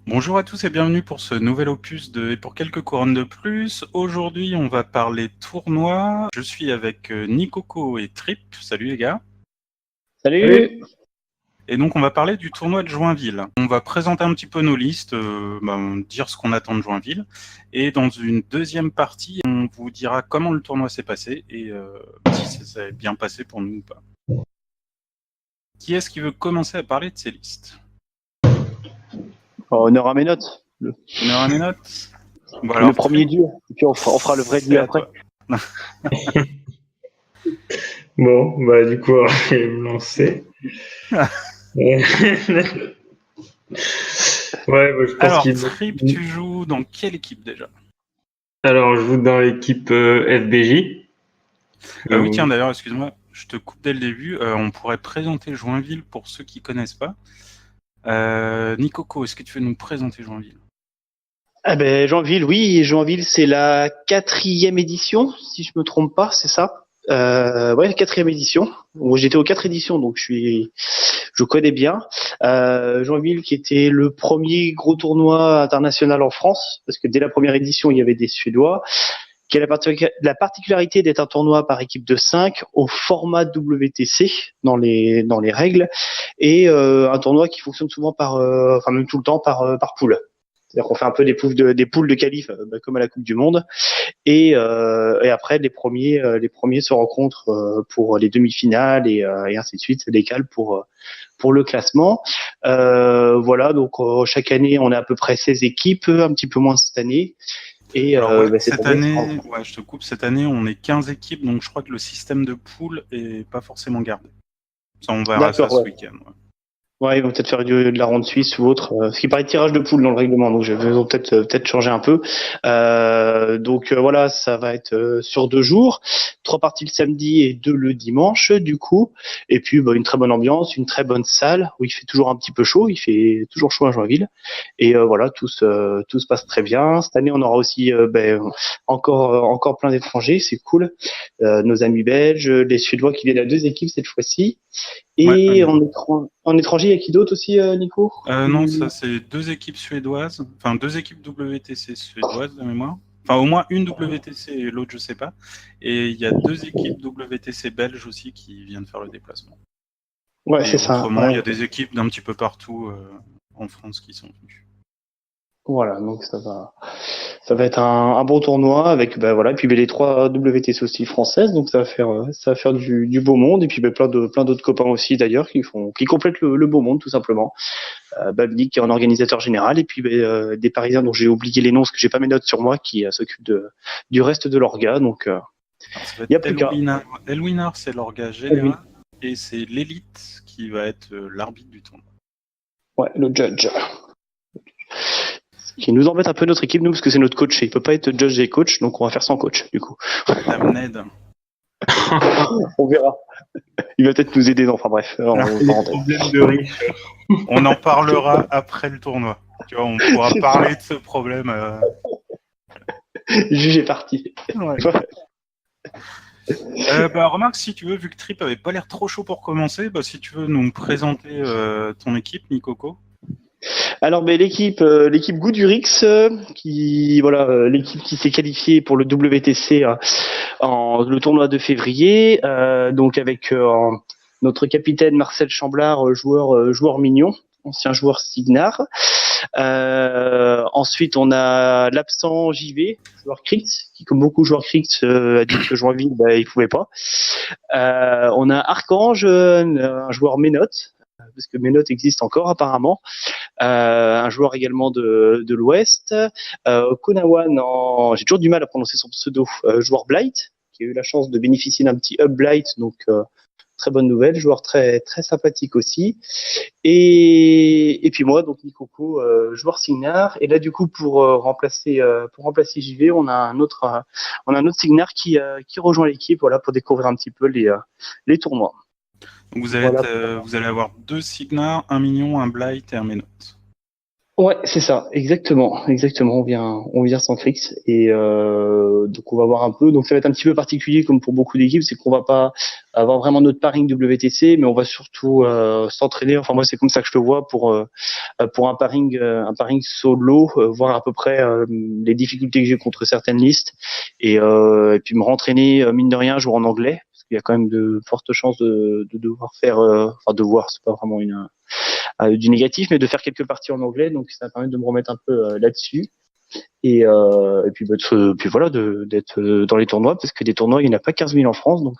Bonjour à tous et bienvenue pour ce nouvel opus de Et pour quelques couronnes de plus. Aujourd'hui, on va parler tournoi. Je suis avec Nikoko et Trip. Salut les gars. Salut. Et donc, on va parler du tournoi de Joinville. On va présenter un petit peu nos listes, dire ce qu'on attend de Joinville. Et dans une deuxième partie, on vous dira comment le tournoi s'est passé et si ça s'est bien passé pour nous ou pas. Qui est-ce qui veut commencer à parler de ces listes? Honneur à mes notes. Honneur à mes notes. Bon, Le alors, premier Trip, dur. Et puis on fera le vrai c'est dur à après. toi. Bon, bah du coup, je vais me lancer. Ouais, bah, je pense Alors, qu'il. Trip, tu joues dans quelle équipe déjà? Alors, je joue dans l'équipe FBJ. Oui, tiens, d'ailleurs, excuse-moi, je te coupe dès le début. On pourrait présenter Joinville pour ceux qui connaissent pas. Nikoko, est-ce que tu veux nous présenter Joinville? Ah ben Joinville, oui, Joinville, c'est la 4e édition, si je me trompe pas, c'est ça. Ouais, la 4e édition. Bon, j'étais aux 4 éditions, donc je connais bien. Joinville, qui était le premier gros tournoi international en France, parce que dès la première édition, il y avait des Suédois, qui a la particularité d'être un tournoi par équipe de 5 au format WTC dans les règles, et un tournoi qui fonctionne souvent enfin même tout le temps par poule. C'est-à-dire qu'on fait un peu des poules de qualif, comme à la Coupe du Monde, et après les premiers se rencontrent pour les demi-finales et ainsi de suite, c'est décale pour le classement. Voilà, donc chaque année on a à peu près 16 équipes, un petit peu moins cette année. Et Alors ouais, cette cette année, ouais, je te coupe, cette année on est 15 équipes, donc je crois que le système de poule est pas forcément gardé. Ça, on verra ça ce week-end. Ouais. Ouais, ils vont peut-être faire de la ronde suisse ou autre. Ce qui paraît tirage de poule dans le règlement, donc ils vont peut-être changer un peu. Donc voilà, ça va être sur 2 jours, 3 parties le samedi et 2 le dimanche, du coup. Et puis une très bonne ambiance, une très bonne salle où il fait toujours un petit peu chaud, il fait toujours chaud à Joinville. Et voilà, tout se passe très bien. Cette année, on aura aussi encore plein d'étrangers, c'est cool. Nos amis belges, les Suédois qui viennent à 2 équipes cette fois-ci. Et Ouais. en étranger, il y a qui d'autre aussi, Nico? Non, ça c'est 2 équipes suédoises, enfin 2 équipes WTC suédoises de mémoire. Enfin, au moins une WTC et l'autre, je sais pas. Et il y a 2 équipes WTC belges aussi qui viennent faire le déplacement. Ouais, Et c'est ça. autrement, il y a des équipes d'un petit peu partout en France qui sont venues. Voilà, donc ça va être un bon tournoi avec voilà, et puis les 3 WTC aussi françaises, donc ça va faire du beau monde, et puis plein d'autres copains aussi d'ailleurs qui complètent le beau monde tout simplement. Babnik qui est en organisateur général, et puis des Parisiens dont j'ai oublié les noms parce que j'ai pas mes notes sur moi, qui s'occupent du reste de l'orga, donc Alors, ça va il y être a plus qu'à. Elwinar, c'est l'orga général, et c'est l'élite qui va être l'arbitre du tournoi. Ouais, le judge. Qui nous embête un peu notre équipe, nous, parce que c'est notre coach et il peut pas être judge et coach, donc on va faire sans coach, du coup. Ned. On verra. Il va peut-être nous aider, enfin bref. Problème de riche. On en parlera après le tournoi. Tu vois, on pourra parler de ce problème. Juge est parti. Ouais. Remarque, si tu veux, vu que Trip avait pas l'air trop chaud pour commencer, si tu veux nous présenter ton équipe, Nikoko. Alors, l'équipe Goudurix, l'équipe qui s'est qualifiée pour le WTC le tournoi de février, donc avec notre capitaine Marcel Chamblard, joueur mignon, ancien joueur Signard. Ensuite, on a l'absent JV, joueur Crix, qui, comme beaucoup de joueurs Crix, a dit que Joinville, il pouvait pas. On a Archange, un joueur Ménote, parce que Ménote existe encore apparemment. Un joueur également de l'Ouest. Konawan, j'ai toujours du mal à prononcer son pseudo, joueur Blight, qui a eu la chance de bénéficier d'un petit up Blight, donc très bonne nouvelle, joueur très très sympathique aussi. Et puis moi, donc Nikoko, joueur Signard. Et là, du coup, pour remplacer JV, on a un autre Signard qui rejoint l'équipe, voilà, pour découvrir un petit peu les tournois. Donc vous allez avoir 2 Signars, un Mignon, un Blight et un Ménote. Ouais, c'est ça, exactement. On vient sans Crix et donc on va voir un peu. Donc ça va être un petit peu particulier comme pour beaucoup d'équipes, c'est qu'on va pas avoir vraiment notre paring WTC, mais on va surtout s'entraîner. Enfin moi c'est comme ça que je le vois pour un paring solo, voir à peu près les difficultés que j'ai contre certaines listes et puis me rentraîner mine de rien, jouer en anglais. Parce qu'il y a quand même de fortes chances de devoir faire, enfin devoir, c'est pas vraiment du négatif, mais de faire quelques parties en anglais. Donc ça va permettre de me remettre un peu là-dessus. Et puis, puis voilà, d'être dans les tournois, parce que des tournois, il n'y en a pas 15 000 en France, donc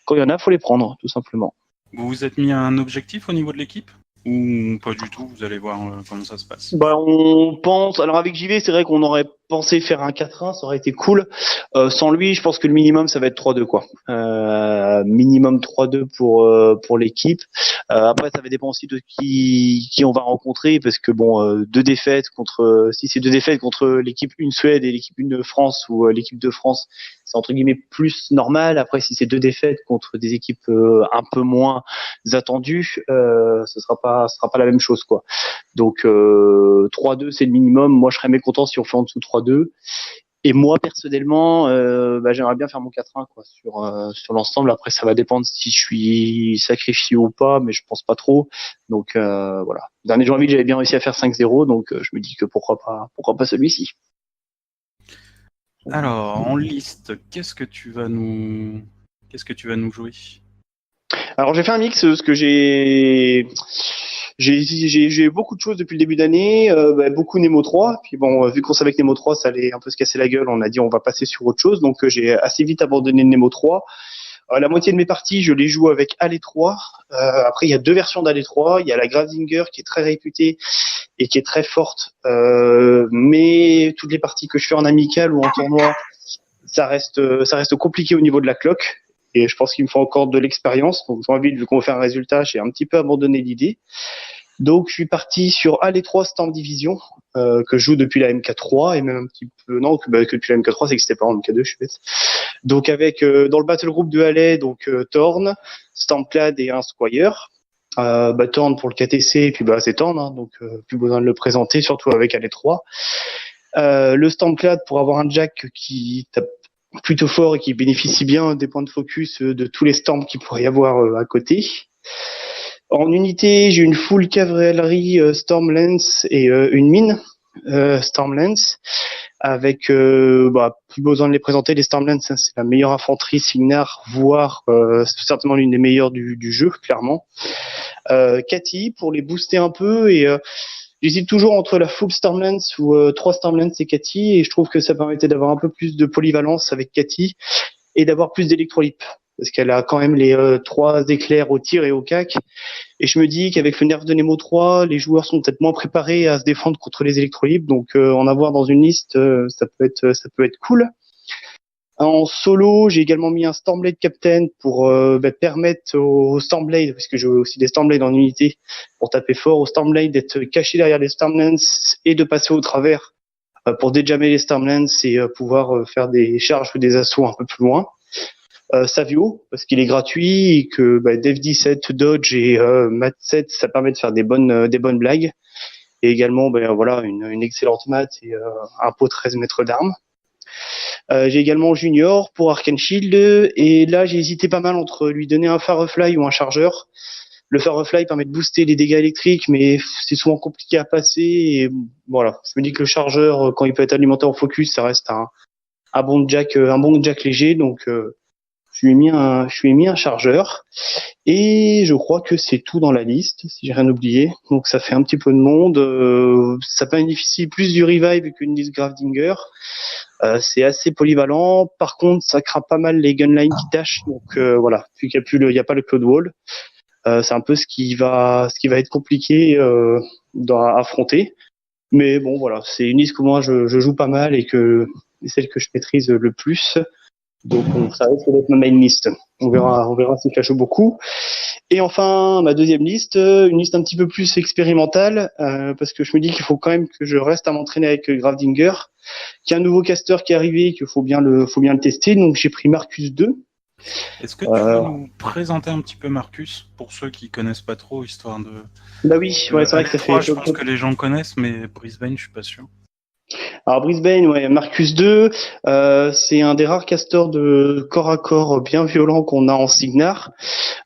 quand il y en a, faut les prendre, tout simplement. Vous vous êtes mis un objectif au niveau de l'équipe? Ou pas du tout, vous allez voir comment ça se passe. Bah, on pense. Alors avec JV, c'est vrai qu'on aurait pensé faire un 4-1, ça aurait été cool. Sans lui, je pense que le minimum, ça va être 3-2 quoi. Minimum 3-2 pour l'équipe. Après, ça va dépendre aussi de qui on va rencontrer, parce que bon, deux défaites contre, si c'est deux défaites contre l'équipe une Suède et l'équipe une de France ou l'équipe de France, c'est entre guillemets plus normal. Après, si c'est deux défaites contre des équipes un peu moins attendues, ce sera pas la même chose quoi. Donc 3-2 c'est le minimum. Moi je serais mécontent si on fait en dessous 3-2. Et moi personnellement, j'aimerais bien faire mon 4-1 quoi sur l'ensemble. Après ça va dépendre si je suis sacrifié ou pas, mais je pense pas trop. Donc voilà. Dernier Joinville j'avais bien réussi à faire 5-0, donc je me dis que pourquoi pas celui-ci. Alors, en liste, qu'est-ce que tu vas nous jouer? Alors j'ai fait un mix, parce que j'ai beaucoup de choses depuis le début d'année, beaucoup Nemo 3. Puis bon, vu qu'on savait que Nemo 3 ça allait un peu se casser la gueule, on a dit on va passer sur autre chose. Donc j'ai assez vite abandonné Nemo 3. La moitié de mes parties, je les joue avec Alley 3. Après, il y a deux versions d'Alley 3. Il y a la Grazinger qui est très réputée et qui est très forte. Mais toutes les parties que je fais en amical ou en tournoi, ça reste compliqué au niveau de la cloque. Et je pense qu'il me faut encore de l'expérience. Donc, j'ai envie, vu qu'on fait un résultat, j'ai un petit peu abandonné l'idée. Donc, je suis parti sur AL3 Storm Division, que je joue depuis la MK3 et même un petit peu, non, que depuis la MK3, c'est que c'était pas en MK2, je suis bête. Donc, avec, dans le battle group de Halley, donc, Thorn, Stormclad et un Squire. Thorn pour le KTC, et puis, c'est Thorn, hein, donc, plus besoin de le présenter, surtout avec AL3. Le Stormclad pour avoir un Jack qui tape plutôt fort et qui bénéficie bien des points de focus de tous les storms qu'il pourrait y avoir à côté. En unité, j'ai une full cavalerie Stormlance et une mine Stormlance avec plus besoin de les présenter, les Stormlance, hein, c'est la meilleure infanterie Signar, voire certainement l'une des meilleures du jeu, clairement. Cathy pour les booster un peu et j'hésite toujours entre la full Stormlance ou 3 Stormlance et Cathy, et je trouve que ça permettait d'avoir un peu plus de polyvalence avec Cathy et d'avoir plus d'électrolype, parce qu'elle a quand même les 3 éclairs au tir et au cac, et je me dis qu'avec le nerf de Nemo 3, les joueurs sont peut-être moins préparés à se défendre contre les électrolypes, donc en avoir dans une liste, ça peut être cool. En solo, j'ai également mis un Stormblade Captain pour permettre aux Stormblade, parce que j'ai aussi des Stormblade en unité, pour taper fort aux Stormblade, d'être cachés derrière les Stormlance et de passer au travers pour déjammer les Stormlance et pouvoir faire des charges ou des assauts un peu plus loin. Savio, parce qu'il est gratuit et que Dev 17, Dodge et Mat 7, ça permet de faire des bonnes blagues. Et également, une excellente mat et un pot 13 mètres d'armes. J'ai également Junior pour Arcane Shield, et là j'ai hésité pas mal entre lui donner un Firefly ou un chargeur. Le Firefly permet de booster les dégâts électriques, mais c'est souvent compliqué à passer, et voilà, je me dis que le chargeur, quand il peut être alimenté en focus, ça reste un bon jack léger, donc je lui ai mis un chargeur, et je crois que c'est tout dans la liste, si j'ai rien oublié. Donc ça fait un petit peu de monde, ça bénéficie plus du revive qu'une liste Gravedinger. C'est assez polyvalent. Par contre, ça craint pas mal les gunlines qui tâchent. Donc voilà, vu qu'il y a pas le Cloud Wall, c'est un peu ce qui va être compliqué à affronter. Mais bon, voilà, c'est une liste que moi je joue pas mal et celle que je maîtrise le plus. Donc ça risque d'être ma main list. On verra si je la joue beaucoup. Et enfin, ma deuxième liste, une liste un petit peu plus expérimentale, parce que je me dis qu'il faut quand même que je reste à m'entraîner avec Gravedinger, qu'il y a un nouveau caster qui est arrivé, qu'il faut bien le tester. Donc j'ai pris Marcus 2, Est-ce que tu veux nous présenter un petit peu Marcus, pour ceux qui connaissent pas trop, histoire de... Bah oui, ouais, c'est à vrai que ça fait. l'E3, je pense que les gens connaissent, mais Brisbane, je suis pas sûr. Alors Brisbane, ouais, Marcus 2, c'est un des rares casteurs de corps à corps bien violent qu'on a en Signar.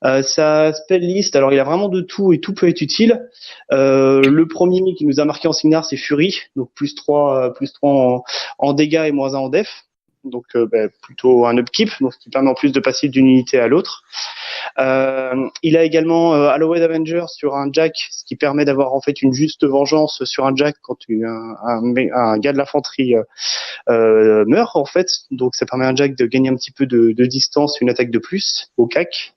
Sa spell list, alors il a vraiment de tout et tout peut être utile. Le premier qui nous a marqué en Signar, c'est Fury, donc plus 3 en dégâts et -1 en def. Donc plutôt un upkeep, donc ce qui permet en plus de passer d'une unité à l'autre. Il a également Hallowed Avenger sur un Jack, ce qui permet d'avoir en fait une juste vengeance sur un Jack quand un gars de l'infanterie meurt en fait. Donc ça permet à un Jack de gagner un petit peu de distance, une attaque de plus au CAC.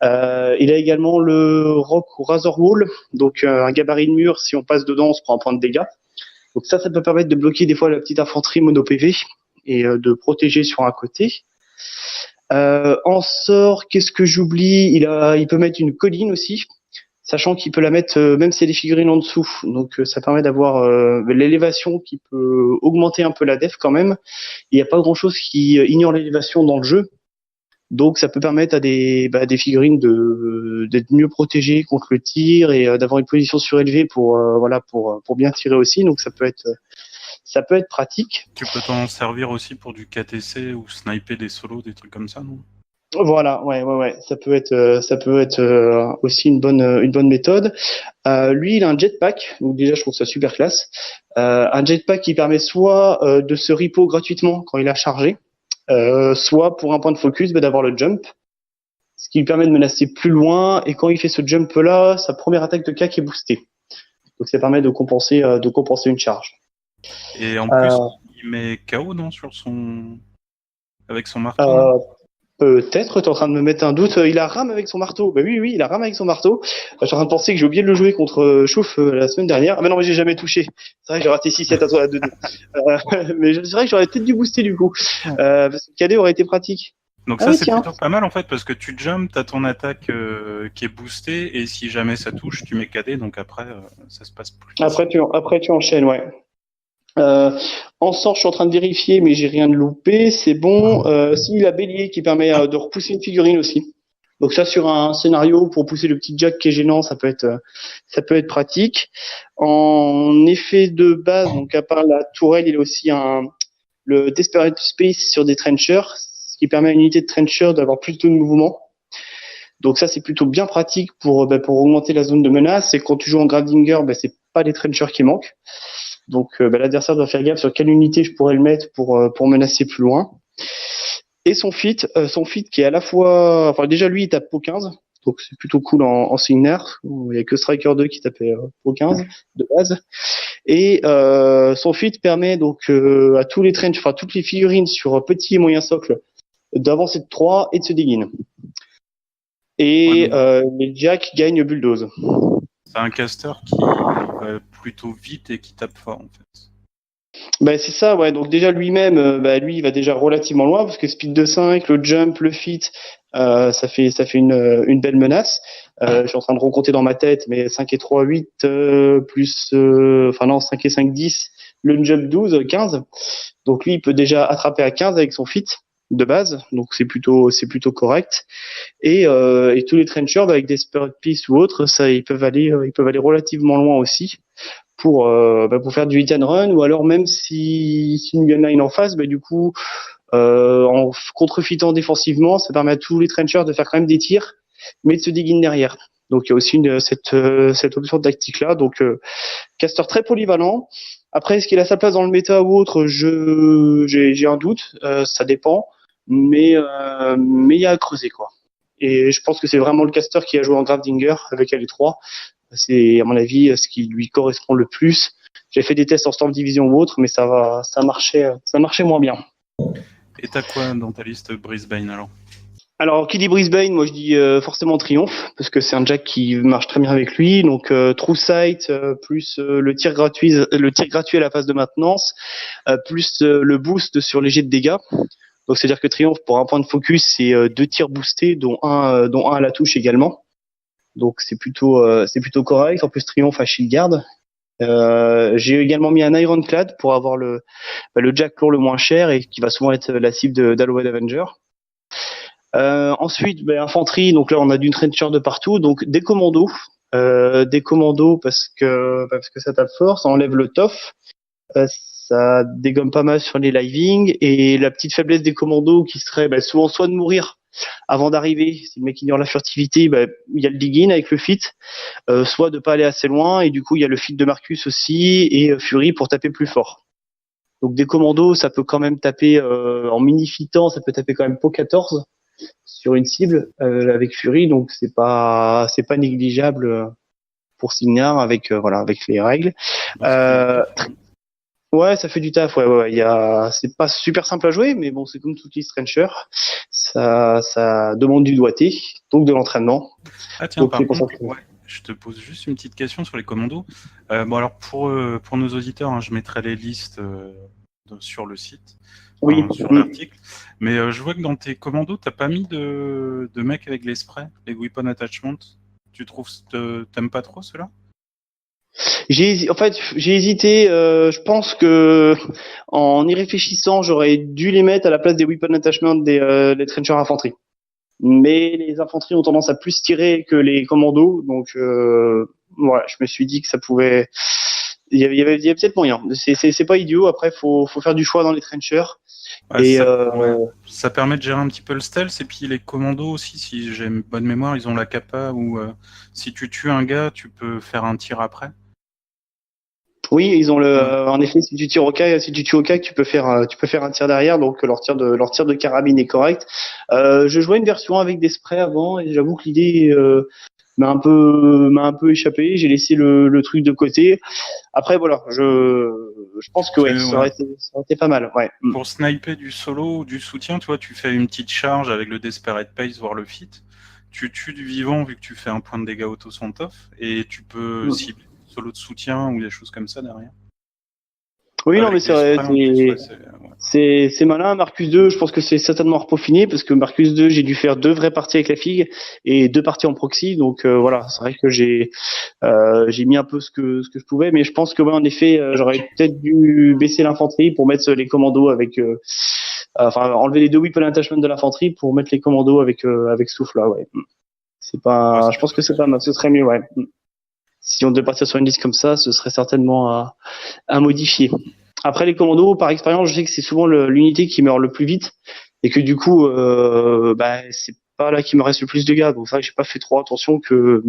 Il a également le Rock ou Razor Wall, donc un gabarit de mur, si on passe dedans, on se prend un point de dégâts. Donc ça peut permettre de bloquer des fois la petite infanterie mono PV et de protéger sur un côté. En sort, qu'est-ce que j'oublie? Il peut mettre une colline aussi, sachant qu'il peut la mettre même s'il y a des figurines en dessous. Donc ça permet d'avoir l'élévation qui peut augmenter un peu la def quand même. Il n'y a pas grand-chose qui ignore l'élévation dans le jeu. Donc ça peut permettre à des figurines d'être mieux protégées contre le tir et d'avoir une position surélevée pour bien tirer aussi. Donc ça peut être pratique. Tu peux t'en servir aussi pour du KTC ou sniper des solos, des trucs comme ça, non? Voilà, ouais, ça peut être aussi une bonne méthode. Lui, il a un jetpack, donc déjà je trouve ça super classe. Un jetpack qui permet soit de se repo gratuitement quand il a chargé, soit pour un point de focus d'avoir le jump, ce qui lui permet de menacer plus loin. Et quand il fait ce jump là, sa première attaque de CAC est boostée, donc ça permet de compenser une charge. Et en plus, il met KO, non, avec son marteau, non Peut-être, tu es en train de me mettre un doute. Il a rame avec son marteau. Bah oui, il a rame avec son marteau. Je suis en train de penser que j'ai oublié de le jouer contre Chouf la semaine dernière. Ah mais non, mais j'ai jamais touché. C'est vrai que j'ai raté 6-7 à toi à 2-2. Mais c'est vrai que j'aurais peut-être dû booster du coup. Parce que KD aurait été pratique. Donc ça, c'est plutôt pas mal en fait, parce que tu jump, t'as ton attaque qui est boostée, et si jamais ça touche, tu mets KD, donc après, ça se passe plus. Après, tu enchaînes, ouais. En sort, je suis en train de vérifier, mais j'ai rien de loupé. C'est bon. S'il a bélier qui permet de repousser une figurine aussi. Donc ça, sur un scénario pour pousser le petit Jack qui est gênant, ça peut être pratique. En effet de base, donc à part la tourelle, il a aussi le Desperate Space sur des trenchers, ce qui permet à une unité de trencher d'avoir plus de mouvement. Donc ça, c'est plutôt bien pratique pour augmenter la zone de menace. Et quand tu joues en Gravinger, c'est pas les trenchers qui manquent. Donc l'adversaire doit faire gaffe sur quelle unité je pourrais le mettre pour menacer plus loin. Et son feat qui est à la fois, enfin déjà lui il tape Po 15, donc c'est plutôt cool en Signar. Il n'y a que Striker 2 qui tapait Po 15 de base. Et son feat permet donc à tous les trench, enfin toutes les figurines sur petit et moyen socle d'avancer de 3 et de se dégainer. Et les Jack gagnent bulldoze. C'est un caster qui va plutôt vite et qui tape fort en fait. C'est ça, ouais. Donc déjà lui-même, lui il va déjà relativement loin parce que speed de 5, le jump, le fit, ça fait une belle menace. Je suis en train de recompter dans ma tête, mais 5 et 3, 8, plus, 5 et 5, 10, le jump 12, 15. Donc lui il peut déjà attraper à 15 avec son fit de base, donc c'est plutôt correct. Et tous les trenchers avec des Spirit Piece ou autres, ça ils peuvent aller relativement loin aussi pour faire du hit and run, ou alors même si une gunline en face, du coup en contrefitant défensivement, ça permet à tous les trenchers de faire quand même des tirs, mais de se dégainer derrière. Donc il y a aussi cette option tactique là. Donc caster très polyvalent. Après, est-ce qu'il a sa place dans le méta ou autre, j'ai un doute, ça dépend, mais il y a à creuser quoi. Et je pense que c'est vraiment le caster qui a joué en Gravedigger avec LE3. C'est à mon avis ce qui lui correspond le plus. J'ai fait des tests en Storm Division ou autre, mais ça marchait moins bien. Et t'as quoi dans ta liste Brisbane alors? Alors, qui dit Brisbane, moi je dis forcément Triomphe, parce que c'est un Jack qui marche très bien avec lui. Donc True Sight, plus le tir gratuit à la phase de maintenance, plus le boost sur les jets de dégâts. Donc c'est-à-dire que Triomphe, pour un point de focus, c'est 2 tirs boostés, dont un à la touche également. Donc c'est plutôt correct. En plus Triomphe à Shield Guard. J'ai également mis un Ironclad pour avoir le Jack lourd le moins cher et qui va souvent être la cible d'Hallowed Avenger. Ensuite, infanterie, donc là on a du trencher de partout, donc des commandos. Des commandos parce que ça tape fort, ça enlève le tof, ça dégomme pas mal sur les livings, et la petite faiblesse des commandos qui serait souvent soit de mourir avant d'arriver, si le mec ignore la furtivité, il y a le dig-in avec le fit, soit de pas aller assez loin, et du coup il y a le fit de Marcus aussi, et Fury pour taper plus fort. Donc des commandos, ça peut quand même taper en mini-fitant, ça peut taper quand même po 14 sur une cible avec Fury, donc c'est pas négligeable pour Signar avec avec les règles. Ouais, ça fait du taf. Ouais. C'est pas super simple à jouer, mais bon, c'est comme toute liste Trencher. Ça demande du doigté, donc de l'entraînement. Ah tiens, donc, par contre, je te pose juste une petite question sur les commandos. Bon alors pour nos auditeurs, hein, je mettrai les listes sur le site, sur l'article. Mais je vois que dans tes commandos, t'as pas mis de mecs avec les sprays, les weapon attachment. Tu trouves, t'aimes pas trop cela? J'ai hésité. Je pense que en y réfléchissant, j'aurais dû les mettre à la place des weapon attachment des trenchers infanterie. Mais les infanteries ont tendance à plus tirer que les commandos, donc voilà, je me suis dit que ça pouvait. Il y avait peut-être moyen. C'est pas idiot. Après, faut faire du choix dans les trenchers. Et ça permet de gérer un petit peu le stealth, et puis les commandos aussi, si j'ai une bonne mémoire, ils ont la capa où si tu tues un gars, tu peux faire un tir après. Oui, ils ont en effet, si tu tues au cac, tu peux faire un tir derrière, donc leur tir de carabine est correct. Je jouais une version avec des sprays avant, et j'avoue que l'idée m'a un peu échappé. J'ai laissé le truc de côté. Après voilà, je pense que ça aurait été pas mal. Ouais. Pour sniper du solo ou du soutien, tu vois, tu fais une petite charge avec le Desperate Pace, voire le fit. Tu tues du vivant vu que tu fais un point de dégâts auto son tof, et tu peux cibler solo de soutien ou des choses comme ça derrière. Oui, non, mais c'est vrai, c'est malin. Marcus 2, je pense que c'est certainement repeaufiné, parce que Marcus 2, j'ai dû faire 2 vraies parties avec la figue et 2 parties en proxy, donc voilà, c'est vrai que j'ai mis un peu ce que je pouvais, mais je pense que en effet, j'aurais peut-être dû baisser l'infanterie pour mettre les commandos avec, enlever les 2 weapon attachment de l'infanterie pour mettre les commandos avec souffle là, ouais. C'est pas, je pense que c'est pas mal, ce serait mieux, ouais. Si on devait partir sur une liste comme ça, ce serait certainement à modifier. Après, les commandos, par expérience, je sais que c'est souvent l'unité qui meurt le plus vite, et que du coup, c'est pas là qu'il me reste le plus de gars. Donc c'est vrai que j'ai pas fait trop attention que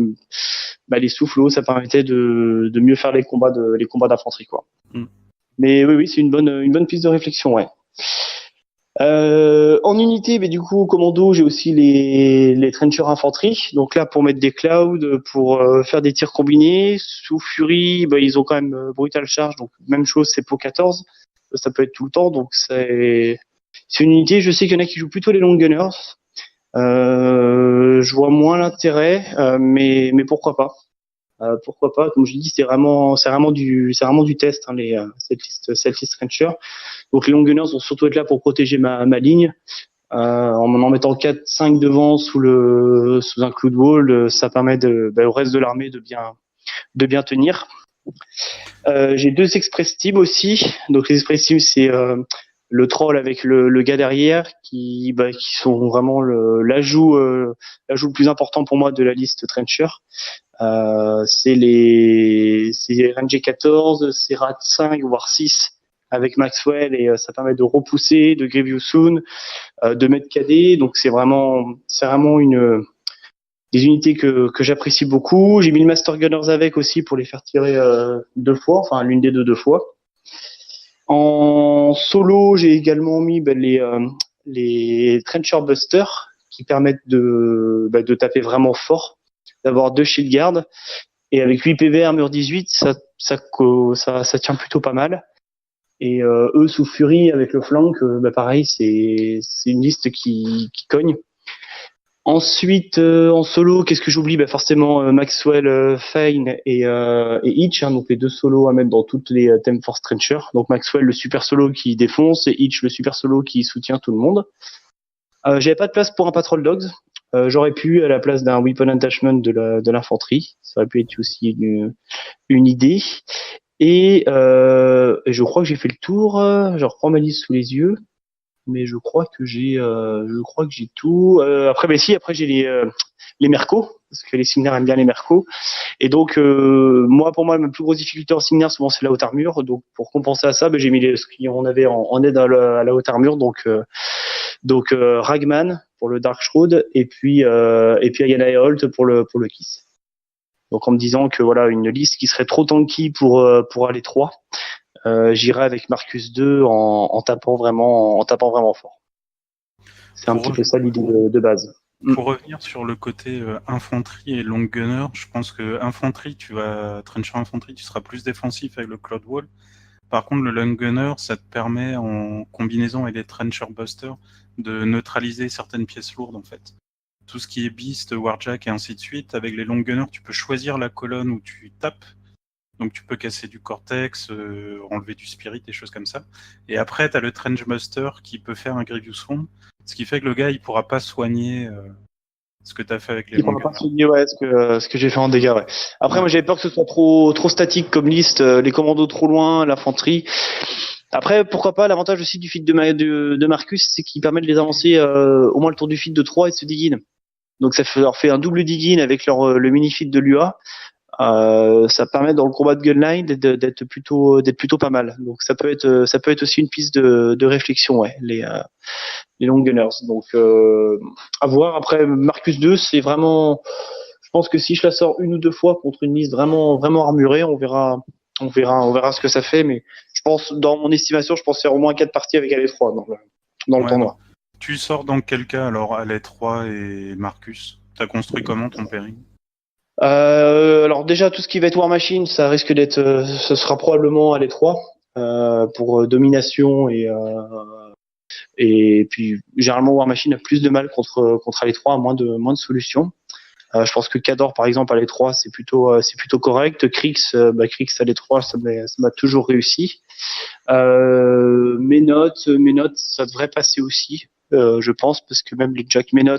les souffles, ça permettait de mieux faire les combats d'infanterie, quoi. Mais oui, c'est une bonne piste de réflexion, ouais. En unité, du coup, commando, j'ai aussi les trenchers infanterie. Donc là, pour mettre des clouds, pour faire des tirs combinés. Sous Fury, ils ont quand même brutal charge, donc même chose, c'est pour 14. Ça peut être tout le temps, donc c'est une unité. Je sais qu'il y en a qui jouent plutôt les long gunners. Je vois moins l'intérêt, mais pourquoi pas. Pourquoi pas, comme je dis, c'est vraiment du test, hein, cette liste trencher. Donc les long gunners vont surtout être là pour protéger ma ligne. En mettant 4-5 devant sous un cloud wall, ça permet au reste de l'armée de bien tenir. J'ai 2 express teams aussi. Donc les express teams, c'est le troll avec le gars derrière qui sont vraiment l'ajout le plus important pour moi de la liste trencher. C'est RNG 14, c'est RAT 5 voire 6 avec Maxwell, et ça permet de repousser, de Grievous Soon, de mettre KD. Donc c'est vraiment des unités que j'apprécie beaucoup. J'ai mis le Master Gunners avec aussi pour les faire tirer 2 fois, enfin l'une des 2 fois. En solo, j'ai également mis les Trencher Busters qui permettent de taper vraiment fort, d'avoir 2 shield guards, et avec 8 PV armure 18, ça tient plutôt pas mal. Et eux sous Fury avec le flank, pareil, c'est une liste qui cogne. Ensuite, en solo, qu'est-ce que j'oublie? Forcément Maxwell, Fane et Hitch, hein, donc les 2 solos à mettre dans toutes les Theme Force Trencher. Donc Maxwell, le super solo qui défonce, et Hitch, le super solo qui soutient tout le monde. J'avais pas de place pour un Patrol Dogs. J'aurais pu à la place d'un Weapon Attachment de l'infanterie. Ça aurait pu être aussi une idée. Et je crois que j'ai fait le tour. Je reprends ma liste sous les yeux. mais je crois que j'ai tout. Après j'ai les Mercos, parce que les Signar aiment bien les Mercos. Et donc, pour moi, ma plus grosse difficulté en Signar, souvent, c'est la haute armure. Donc, pour compenser à ça, j'ai mis ce qu'on avait en aide à la haute armure. Donc Ragman pour le Dark Shroud, et puis Ayana et Holt pour le Kiss. Donc, en me disant que voilà, une liste qui serait trop tanky pour aller 3, j'irai avec Marcus 2 en tapant vraiment fort. C'est un petit peu ça l'idée de base. Pour revenir sur le côté infanterie et long gunner, je pense que infanterie, trencher infanterie, tu seras plus défensif avec le Cloud Wall. Par contre, le long gunner, ça te permet, en combinaison avec les trencher busters, de neutraliser certaines pièces lourdes, en fait. Tout ce qui est beast, warjack et ainsi de suite, avec les long gunners, tu peux choisir la colonne où tu tapes. Donc tu peux casser du cortex, enlever du spirit, des choses comme ça. Et après, tu as le trench buster qui peut faire un grievous wound. Ce qui fait que le gars, il pourra pas soigner ce que tu as fait avec les il pourra pas soigner ce que j'ai fait en dégâts. Ouais. Après, moi, j'avais peur que ce soit trop statique comme liste, les commandos trop loin, l'infanterie. Après, pourquoi pas, l'avantage aussi du feat de Marcus, c'est qu'il permet de les avancer au moins le tour du feat de 3 et de se dig-in. Donc ça leur fait un double dig-in avec le mini-feat de l'UA. Ça permet dans le combat de gunline d'être plutôt pas mal. Donc ça peut être aussi une piste de réflexion, ouais, les long gunners. Donc à voir. Après Marcus 2, c'est vraiment, je pense que si je la sors une ou deux fois contre une liste vraiment armurée, on verra ce que ça fait. Mais je pense, dans mon estimation, je pense faire au moins 4 parties avec LA3 dans le tournoi. Tu sors dans quel cas alors LA3 et Marcus? T'as construit comment ton pairing? Alors déjà tout ce qui va être War Machine, ça risque d'être, ce sera probablement à l'E3 pour domination et puis généralement War Machine a plus de mal contre l'E3, à moins de solutions. Je pense que Cador par exemple à l'E3 c'est plutôt correct. Krix à l'E3 ça m'a toujours réussi. Mes notes ça devrait passer aussi. Je pense, parce que même les Jack Menot,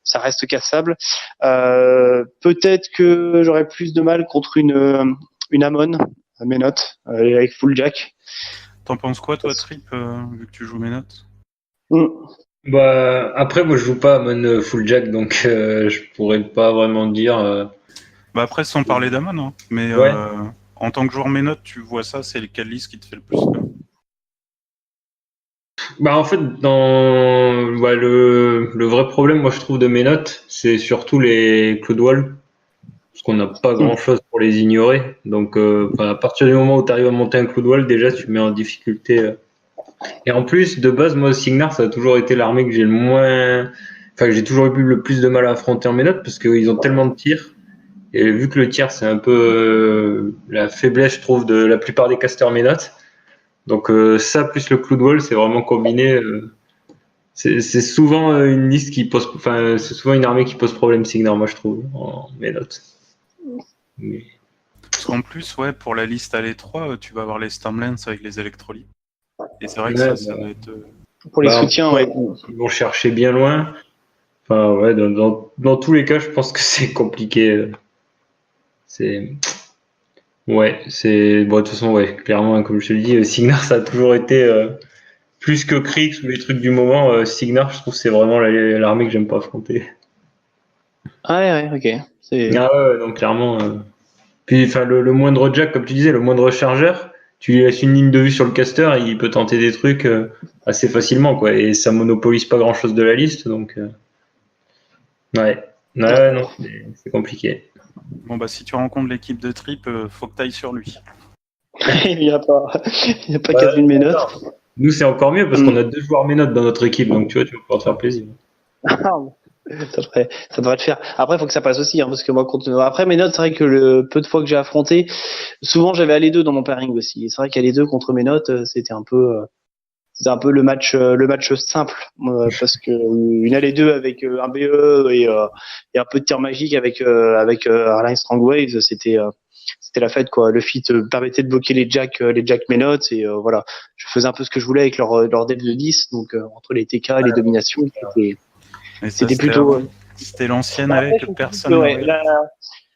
ça reste cassable. Peut-être que j'aurais plus de mal contre une Amon Menot avec full Jack. T'en penses quoi, toi, Trip, vu que tu joues Menot? Bah, après, moi, je joue pas Amon full Jack, donc je pourrais pas vraiment dire. Bah après, sans parler d'Amon, hein, mais Ouais. en tant que joueur Menot, tu vois ça, c'est quelle liste qui te fait le plus peur? Bah en fait, le vrai problème, moi je trouve de mes notes, c'est surtout les Cloud Wall, parce qu'on n'a pas grand-chose pour les ignorer. Donc à partir du moment où tu arrives à monter un Cloud Wall, déjà tu mets en difficulté. Et en plus, de base, moi Signar, ça a toujours été l'armée que j'ai le moins, enfin j'ai toujours eu le plus de mal à affronter en mes notes, parce qu'ils ont tellement de tirs. Et vu que le tir c'est un peu la faiblesse, je trouve, de la plupart des casters mes notes. Donc ça plus le Cloud Wall, c'est vraiment combiné. C'est souvent une liste qui pose, enfin c'est souvent une armée qui pose problème Signar, moi je trouve, en mes notes. Mais... Parce qu'en plus, ouais, pour la liste à l'E3, tu vas avoir les Stormlands avec les électrolytes. Et c'est vrai que ça va être. Pour les soutiens, ouais. Ils vont chercher bien loin. Enfin ouais, dans tous les cas, je pense que c'est compliqué. C'est ouais, c'est bon de toute façon ouais, clairement comme je te le dis, Signar ça a toujours été plus que Krix ou les trucs du moment. Signar, je trouve c'est vraiment l'armée que j'aime pas affronter. Ouais, ok. Ah ouais, donc clairement. Puis enfin le moindre jack, comme tu disais, le moindre chargeur, tu lui laisses une ligne de vue sur le caster, il peut tenter des trucs assez facilement quoi, et ça monopolise pas grand chose de la liste, donc ouais, non, c'est compliqué. Bon bah si tu rencontres l'équipe de Trip, faut que t'ailles sur lui. Il n'y a pas 4000 Menot. Nous c'est encore mieux parce qu'on a 2 joueurs Menot dans notre équipe, donc tu vois, tu vas pouvoir te faire plaisir. Ça devrait le faire. Après, il faut que ça passe aussi, hein, parce que moi, après mes notes, c'est vrai que le peu de fois que j'ai affronté, souvent j'avais allé 2 dans mon pairing aussi. C'est vrai qu'aller 2 contre mes notes, c'était un peu le match simple, parce que une allée 2 avec un BE et un peu de tir magique avec Airline Strong Waves, c'était la fête quoi. Le feat permettait de bloquer les Jack Menot et voilà. Je faisais un peu ce que je voulais avec leur depth de 10, donc entre les TK et les dominations, c'était plutôt. C'était l'ancienne avec personne. Ouais,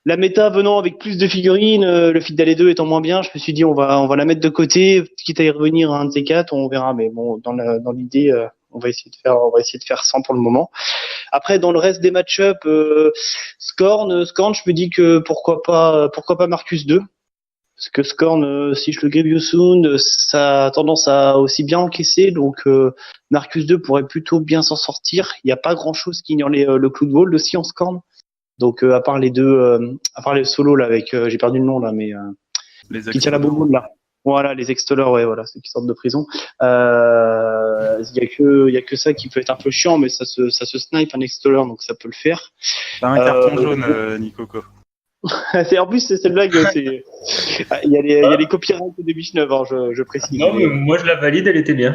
la méta venant avec plus de figurines, le feat d'aller 2 étant moins bien, je me suis dit on va la mettre de côté, quitte à y revenir à un de ces 4, on verra. Mais bon, dans l'idée, on va essayer de faire 100 pour le moment. Après, dans le reste des match-up, Scorn, je me dis que pourquoi pas Marcus 2. Parce que Scorn, si je le Grievous Sound, ça a tendance à aussi bien encaisser, donc Marcus 2 pourrait plutôt bien s'en sortir. Il n'y a pas grand-chose qui ignore le Cloud Vault aussi en Scorn. Donc à part les solos là avec, j'ai perdu le nom là, mais qui tient la bombe là. Voilà, les extolers, ouais, voilà, ceux qui sortent de prison. Il y a que ça qui peut être un peu chiant, mais ça se snipe un extoler, donc ça peut le faire. T'as un carton jaune, Nikoko. En plus, c'est cette blague, il y a les copyrights de Bichneuf, hein, je précise. Non, mais moi je la valide, elle était bien.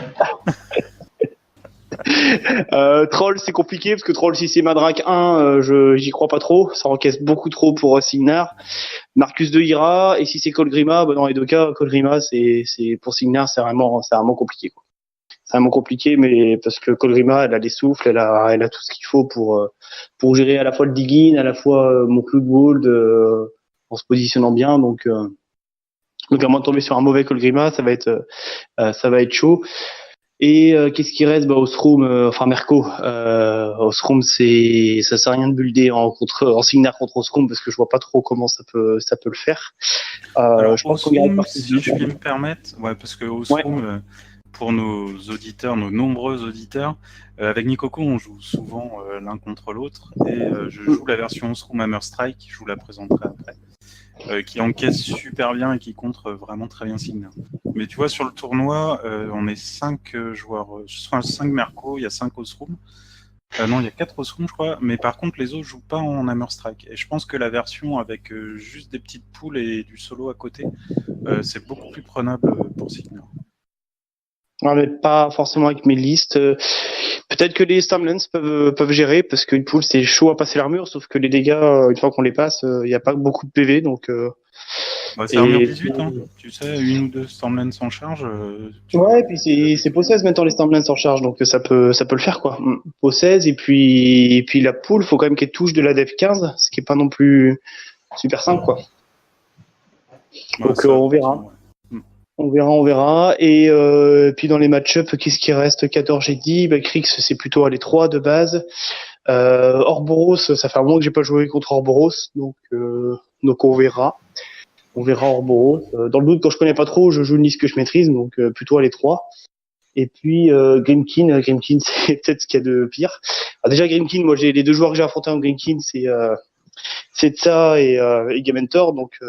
Troll, c'est compliqué parce que Troll, si c'est Madrak 1, j'y crois pas trop. Ça encaisse beaucoup trop pour Signar. Marcus 2 ira, et si c'est Colgrima, dans les deux cas, Colgrima, c'est pour Signar, c'est vraiment compliqué, quoi. C'est vraiment compliqué, mais parce que Colgrima, elle a les souffles, elle a tout ce qu'il faut pour gérer à la fois le digging, à la fois mon Cloud Gold, en se positionnant bien, donc à moins de tomber sur un mauvais Colgrima, ça va être chaud. Et qu'est-ce qui reste? Ostrom, Merco. Ostrom, ça sert à rien de builder en Signar contre Ostrom parce que je vois pas trop comment ça peut le faire. Alors, je pense Ostrom, si je puis me permettre, parce que Ostrom, pour nos auditeurs, nos nombreux auditeurs, avec Nikoko, on joue souvent l'un contre l'autre, et je joue la version Ostrom Hammer Strike, je vous la présenterai après, qui encaisse super bien et qui contre vraiment très bien Signar. Mais tu vois, sur le tournoi, on est 5 joueurs, 5 Merco, il y a 5 Ostrom. Non, il y a 4 Ostrom, je crois, mais par contre, les autres jouent pas en Hammer Strike. Et je pense que la version avec juste des petites poules et du solo à côté, c'est beaucoup plus prenable pour Signar. Non, mais pas forcément avec mes listes. Peut-être que les Stormlands peuvent gérer, parce qu'une poule, c'est chaud à passer l'armure, sauf que les dégâts, une fois qu'on les passe, il n'y a pas beaucoup de PV, donc... c'est armure 18, hein. Tu sais, une ou deux Stormlands en charge. Ouais, et puis c'est Possess maintenant les Stormlands en charge, donc ça peut le faire, quoi. Possess, et puis la poule, faut quand même qu'elle touche de la Dev 15, ce qui est pas non plus super simple, quoi. Donc on verra. On verra. Et puis dans les match-up, qu'est-ce qui reste? 14, j'ai dit. Krix, c'est plutôt les 3 de base. Orboros, ça fait un moment que j'ai pas joué contre Orboros, donc on verra. On verra Orboros. Dans le doute, quand je connais pas trop, je joue une liste que je maîtrise, donc plutôt les 3. Et puis Grimkin, c'est peut-être ce qu'il y a de pire. Alors déjà Grimkin, moi j'ai les 2 joueurs que j'ai affrontés en Grimkin, c'est Tsa et Gamentor, donc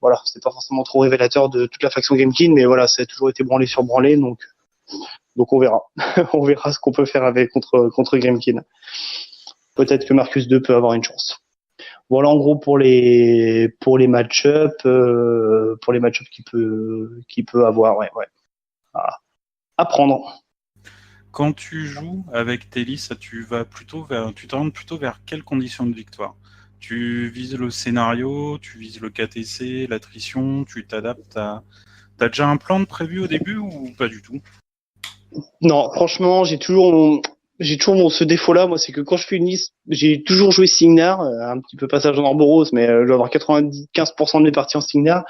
voilà, c'est pas forcément trop révélateur de toute la faction Gamekin, mais voilà, ça a toujours été branlé sur branlé, donc on verra. On verra ce qu'on peut faire avec contre Gamekin. Peut-être que Marcus 2 peut avoir une chance. Voilà en gros pour les match-up, qu'il peut avoir, ouais. À prendre. Quand tu joues avec tes listes, tu t'orientes plutôt vers quelles conditions de victoire? Tu vises le scénario, tu vises le KTC, l'attrition, tu t'adaptes à... T'as déjà un plan de prévu au début ou pas du tout? Non, franchement, j'ai toujours ce défaut-là, moi, c'est que quand je fais une liste, j'ai toujours joué Signar, un petit peu passage en Orboros, mais je dois avoir 95% de mes parties en Signar.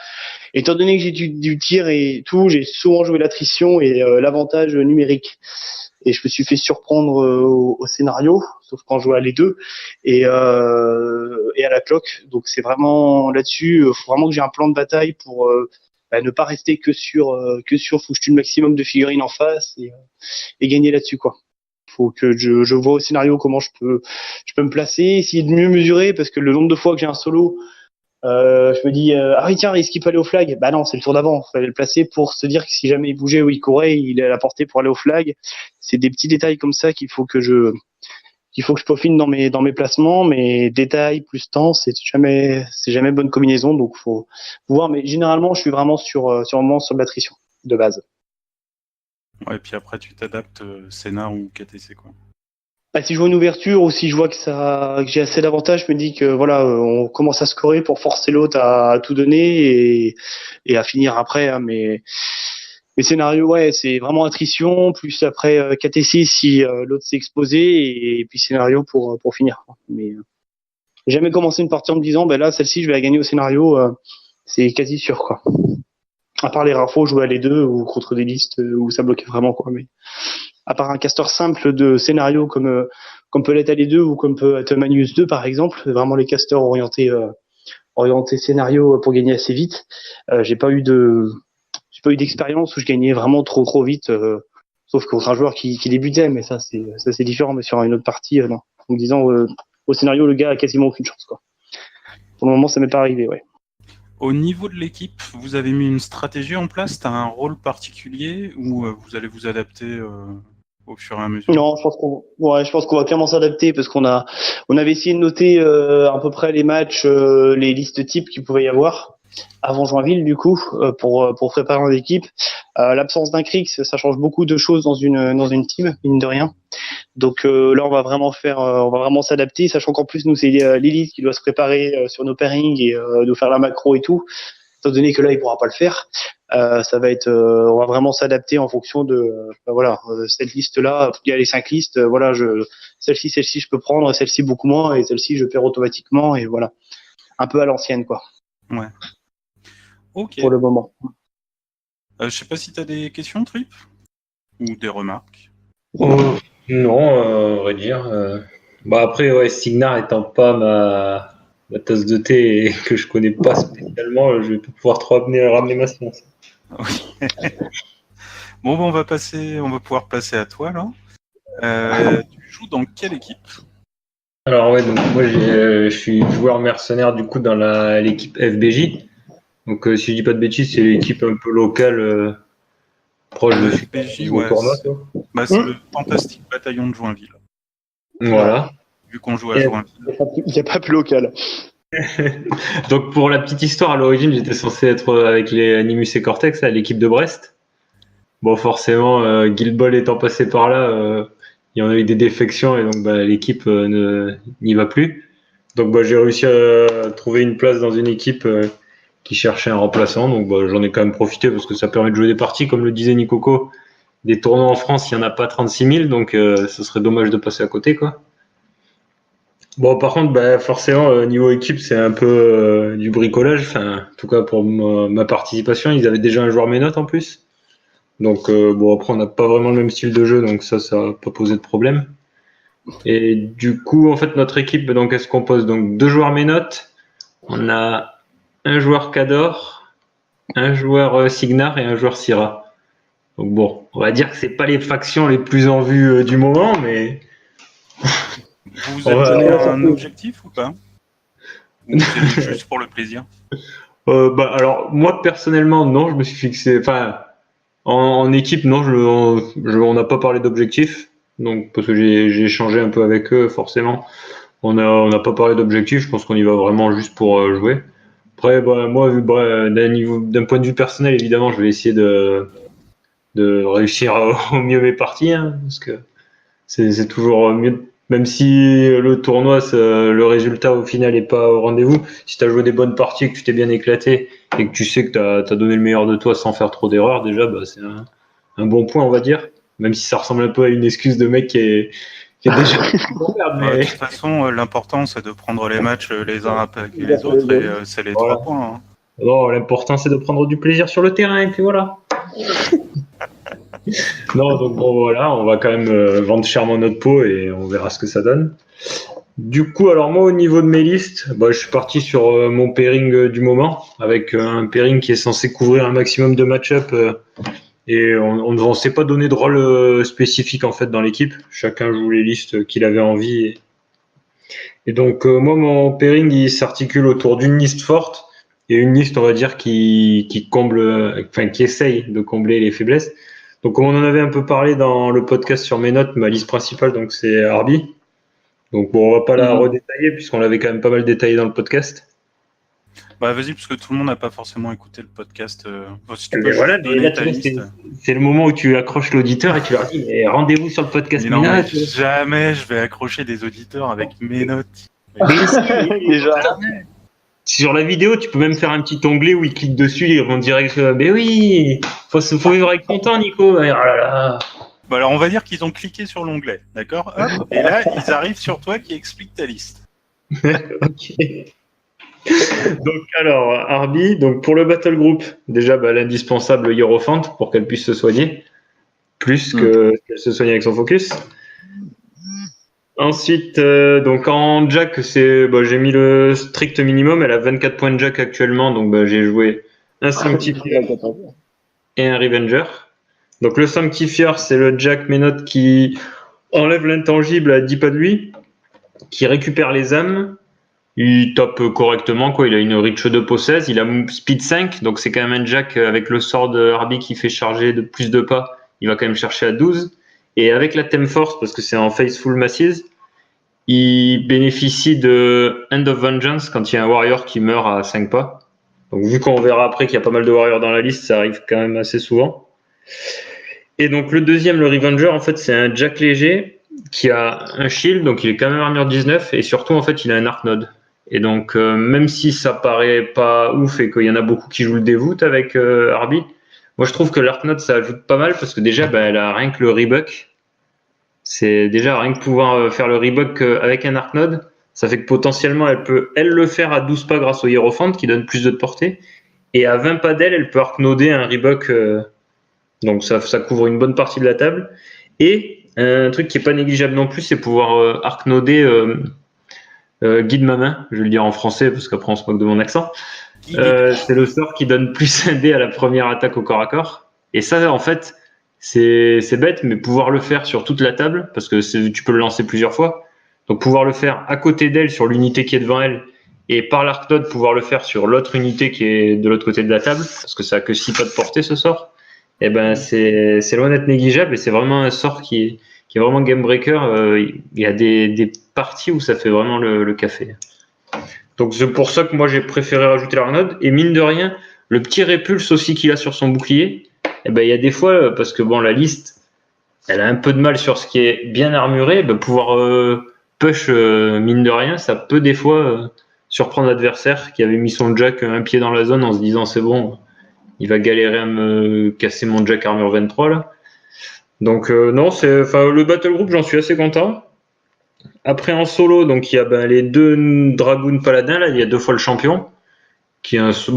Étant donné que j'ai du tir et tout, j'ai souvent joué l'attrition et l'avantage numérique. Et je me suis fait surprendre au scénario, sauf quand je jouais à les 2 et à la cloque. Donc c'est vraiment là-dessus, faut vraiment que j'ai un plan de bataille pour ne pas rester que sur faut que je tue le maximum de figurines en face et gagner là-dessus, quoi. Faut que je vois au scénario comment je peux me placer, essayer de mieux mesurer, parce que le nombre de fois que j'ai un solo, je me dis ah oui tiens, est-ce qu'il peut aller au flag? Bah non, c'est le tour d'avant, fallait le placer pour se dire que si jamais il bougeait ou il courait, il est à la portée pour aller au flag. C'est des petits détails comme ça qu'il faut que je peaufine dans mes placements, mais détails plus temps, c'est jamais bonne combinaison, donc faut voir. Mais généralement, je suis vraiment sur de l'attrition de base. Ouais, et puis après tu t'adaptes scénar ou KTC, quoi. Si je vois une ouverture ou si je vois que j'ai assez d'avantages, je me dis que voilà, on commence à scorer pour forcer l'autre à tout donner et à finir après, hein, mais scénario, ouais, c'est vraiment attrition, plus après KTC si l'autre s'est exposé, et puis scénario pour finir, quoi. Mais j'ai jamais commencé une partie en me disant là, celle-ci je vais la gagner au scénario, c'est quasi sûr, quoi. À part les rares fois, jouer à les 2 ou contre des listes où ça bloquait vraiment, quoi. Mais à part un caster simple de scénario comme peut l'être AD2 ou comme peut être Manius 2 par exemple, vraiment les casters orientés scénario pour gagner assez vite. J'ai pas eu d'expérience où je gagnais vraiment trop vite, sauf contre un joueur qui débutait, mais ça c'est différent. Mais sur une autre partie, non. En me disant au scénario, le gars a quasiment aucune chance, quoi. Pour le moment, ça m'est pas arrivé, ouais. Au niveau de l'équipe, vous avez mis une stratégie en place? T'as un rôle particulier ou vous allez vous adapter au fur et à mesure? Non, je pense qu'on va clairement s'adapter parce on avait essayé de noter à peu près les matchs, les listes types qu'il pouvait y avoir avant Joinville, du coup, pour préparer une équipe. L'absence d'un Crix, ça change beaucoup de choses dans une team, mine de rien. Donc là, on va vraiment s'adapter, sachant qu'en plus nous c'est Lilith qui doit se préparer sur nos pairings et nous faire la macro et tout. Étant donné que là il pourra pas le faire, ça va être, on va vraiment s'adapter en fonction de, cette liste-là. Il y a les 5 listes, celle-ci je peux prendre, celle-ci beaucoup moins et celle-ci je perds automatiquement et voilà, un peu à l'ancienne quoi. Ouais. Ok. Pour le moment. Je sais pas si t'as des questions, Trip, ou des remarques. Non, à vrai dire. Après, ouais, Signar étant pas ma tasse de thé et que je connais pas spécialement, je vais pas pouvoir trop ramener ma science. Oui. Bon, on va pouvoir passer à toi là. Tu joues dans quelle équipe? Alors ouais, donc moi je suis joueur mercenaire du coup dans l'équipe FBJ. Donc si je dis pas de bêtises, c'est l'équipe un peu locale proche de FBJ, ouais. tournoi. C'est le fantastique bataillon de Joinville. Voilà. Vu qu'on joue à Joinville. Il n'y a pas plus local. Donc pour la petite histoire, à l'origine, j'étais censé être avec les Animus et Cortex, à l'équipe de Brest. Bon, forcément, Guild Ball étant passé par là, il y en a eu des défections et donc l'équipe n'y va plus. Donc j'ai réussi à trouver une place dans une équipe qui cherchait un remplaçant. Donc j'en ai quand même profité parce que ça permet de jouer des parties, comme le disait Nicoco. Des tournois en France, il n'y en a pas 36 000, donc ce serait dommage de passer à côté, quoi. Bon, par contre, forcément, niveau équipe, c'est un peu du bricolage. Enfin, en tout cas, pour ma participation, ils avaient déjà un joueur Ménote en plus. Donc, après, on n'a pas vraiment le même style de jeu, donc ça n'a pas posé de problème. Et du coup, en fait, notre équipe, donc, elle se compose donc 2 joueurs Ménote. On a un joueur Cador, un joueur Signar et un joueur Syrah. Donc bon, on va dire que c'est pas les factions les plus en vue du moment, mais Vous vous êtes donné un objectif ou pas? Ou c'est juste pour le plaisir? Alors moi personnellement non, je me suis fixé. Enfin, en équipe non, on n'a pas parlé d'objectif, donc parce que j'ai échangé un peu avec eux forcément. On n'a pas parlé d'objectif. Je pense qu'on y va vraiment juste pour jouer. Après, moi, d'un point de vue personnel, évidemment, je vais essayer de réussir au mieux mes parties, hein, parce que c'est toujours mieux. Même si le tournoi, le résultat au final n'est pas au rendez-vous, si tu as joué des bonnes parties, que tu t'es bien éclaté et que tu sais que tu as donné le meilleur de toi sans faire trop d'erreurs, déjà, c'est un bon point, on va dire. Même si ça ressemble un peu à une excuse de mec qui est déjà. De toute façon, l'important, c'est de prendre les matchs les uns après les autres et c'est les 3 points. Hein. Bon, l'important, c'est de prendre du plaisir sur le terrain et puis voilà. Non, donc voilà, on va quand même vendre chèrement notre peau et on verra ce que ça donne. Du coup, alors moi, au niveau de mes listes, je suis parti sur mon pairing du moment, avec un pairing qui est censé couvrir un maximum de match-up et on ne s'est pas donné de rôle spécifique en fait dans l'équipe. Chacun joue les listes qu'il avait envie. Et donc moi, mon pairing, il s'articule autour d'une liste forte et une liste, on va dire, qui comble, qui essaye de combler les faiblesses. Donc, comme on en avait un peu parlé dans le podcast sur mes notes, ma liste principale, donc c'est Arby. Donc, on va pas la redétailler puisqu'on l'avait quand même pas mal détaillé dans le podcast. Vas-y, parce que tout le monde n'a pas forcément écouté le podcast. Si tu peux voilà, donner ta liste. C'est le moment où tu accroches l'auditeur et tu leur dis rendez-vous sur le podcast. Mais non, mais jamais je vais accrocher des auditeurs avec mes notes. Déjà. Sur la vidéo, tu peux même faire un petit onglet où ils cliquent dessus, ils vont direct. Mais oui, faut vivre avec ton temps, Nico. Oh là là. Alors, on va dire qu'ils ont cliqué sur l'onglet, d'accord? Hop, et là, ils arrivent sur toi qui explique ta liste. Ok. Donc, alors, Arby, donc pour le Battle Group, déjà l'indispensable Hierophante pour qu'elle puisse se soigner. plus qu'elle se soigne avec son focus. Ensuite, donc en Jack, j'ai mis le strict minimum. Elle a 24 points de Jack actuellement, donc j'ai joué un Sanctifier et un Revenger. Donc le Sanctifier, c'est le Jack Ménote qui enlève l'intangible à 10 pas de lui, qui récupère les âmes. Il tape correctement, quoi. Il a une reach de pot 16, il a speed 5, donc c'est quand même un Jack avec le sort de Harby qui fait charger de plus de pas. Il va quand même chercher à 12. Et avec la Theme Force, parce que c'est en Faithful Masses, il bénéficie de End of Vengeance quand il y a un warrior qui meurt à 5 pas. Donc vu qu'on verra après qu'il y a pas mal de warriors dans la liste, ça arrive quand même assez souvent. Et donc le deuxième, le Revenger, en fait c'est un Jack léger qui a un shield, donc il est quand même armure 19, et surtout en fait il a un Arc Node. Et donc même si ça paraît pas ouf et qu'il y en a beaucoup qui jouent le dévout avec Harby, moi je trouve que l'Arc Node ça ajoute pas mal parce que déjà elle a rien que le rebuck. C'est déjà rien que pouvoir faire le rebuck avec un Arc Node, ça fait que potentiellement elle peut le faire à 12 pas grâce au Hierophant qui donne plus de portée, et à 20 pas d'elle, elle peut Arc Noder un rebuck, donc ça couvre une bonne partie de la table. Et un truc qui est pas négligeable non plus, c'est pouvoir Arc Noder Guide ma main, je vais le dire en français parce qu'après on se moque de mon accent. C'est le sort qui donne plus un dé à la première attaque au corps à corps. Et ça, en fait, c'est bête, mais pouvoir le faire sur toute la table, parce que tu peux le lancer plusieurs fois. Donc pouvoir le faire à côté d'elle, sur l'unité qui est devant elle, et par l'Arc Node, pouvoir le faire sur l'autre unité qui est de l'autre côté de la table, parce que ça a que 6 pas de portée ce sort. Et c'est loin d'être négligeable, et c'est vraiment un sort qui est vraiment game breaker. Il y a des parties où ça fait vraiment le café. Donc c'est pour ça que moi j'ai préféré rajouter l'Arc Node. Et mine de rien, le petit répulse aussi qu'il a sur son bouclier, il y a des fois, parce que la liste, elle a un peu de mal sur ce qui est bien armuré, pouvoir push mine de rien, ça peut des fois surprendre l'adversaire qui avait mis son Jack un pied dans la zone en se disant c'est bon, il va galérer à me casser mon Jack armure 23 là. Donc non, le battle group, j'en suis assez content. Après en solo, donc il y a les deux Dragoon Paladins là, il y a 2 fois le champion, qui est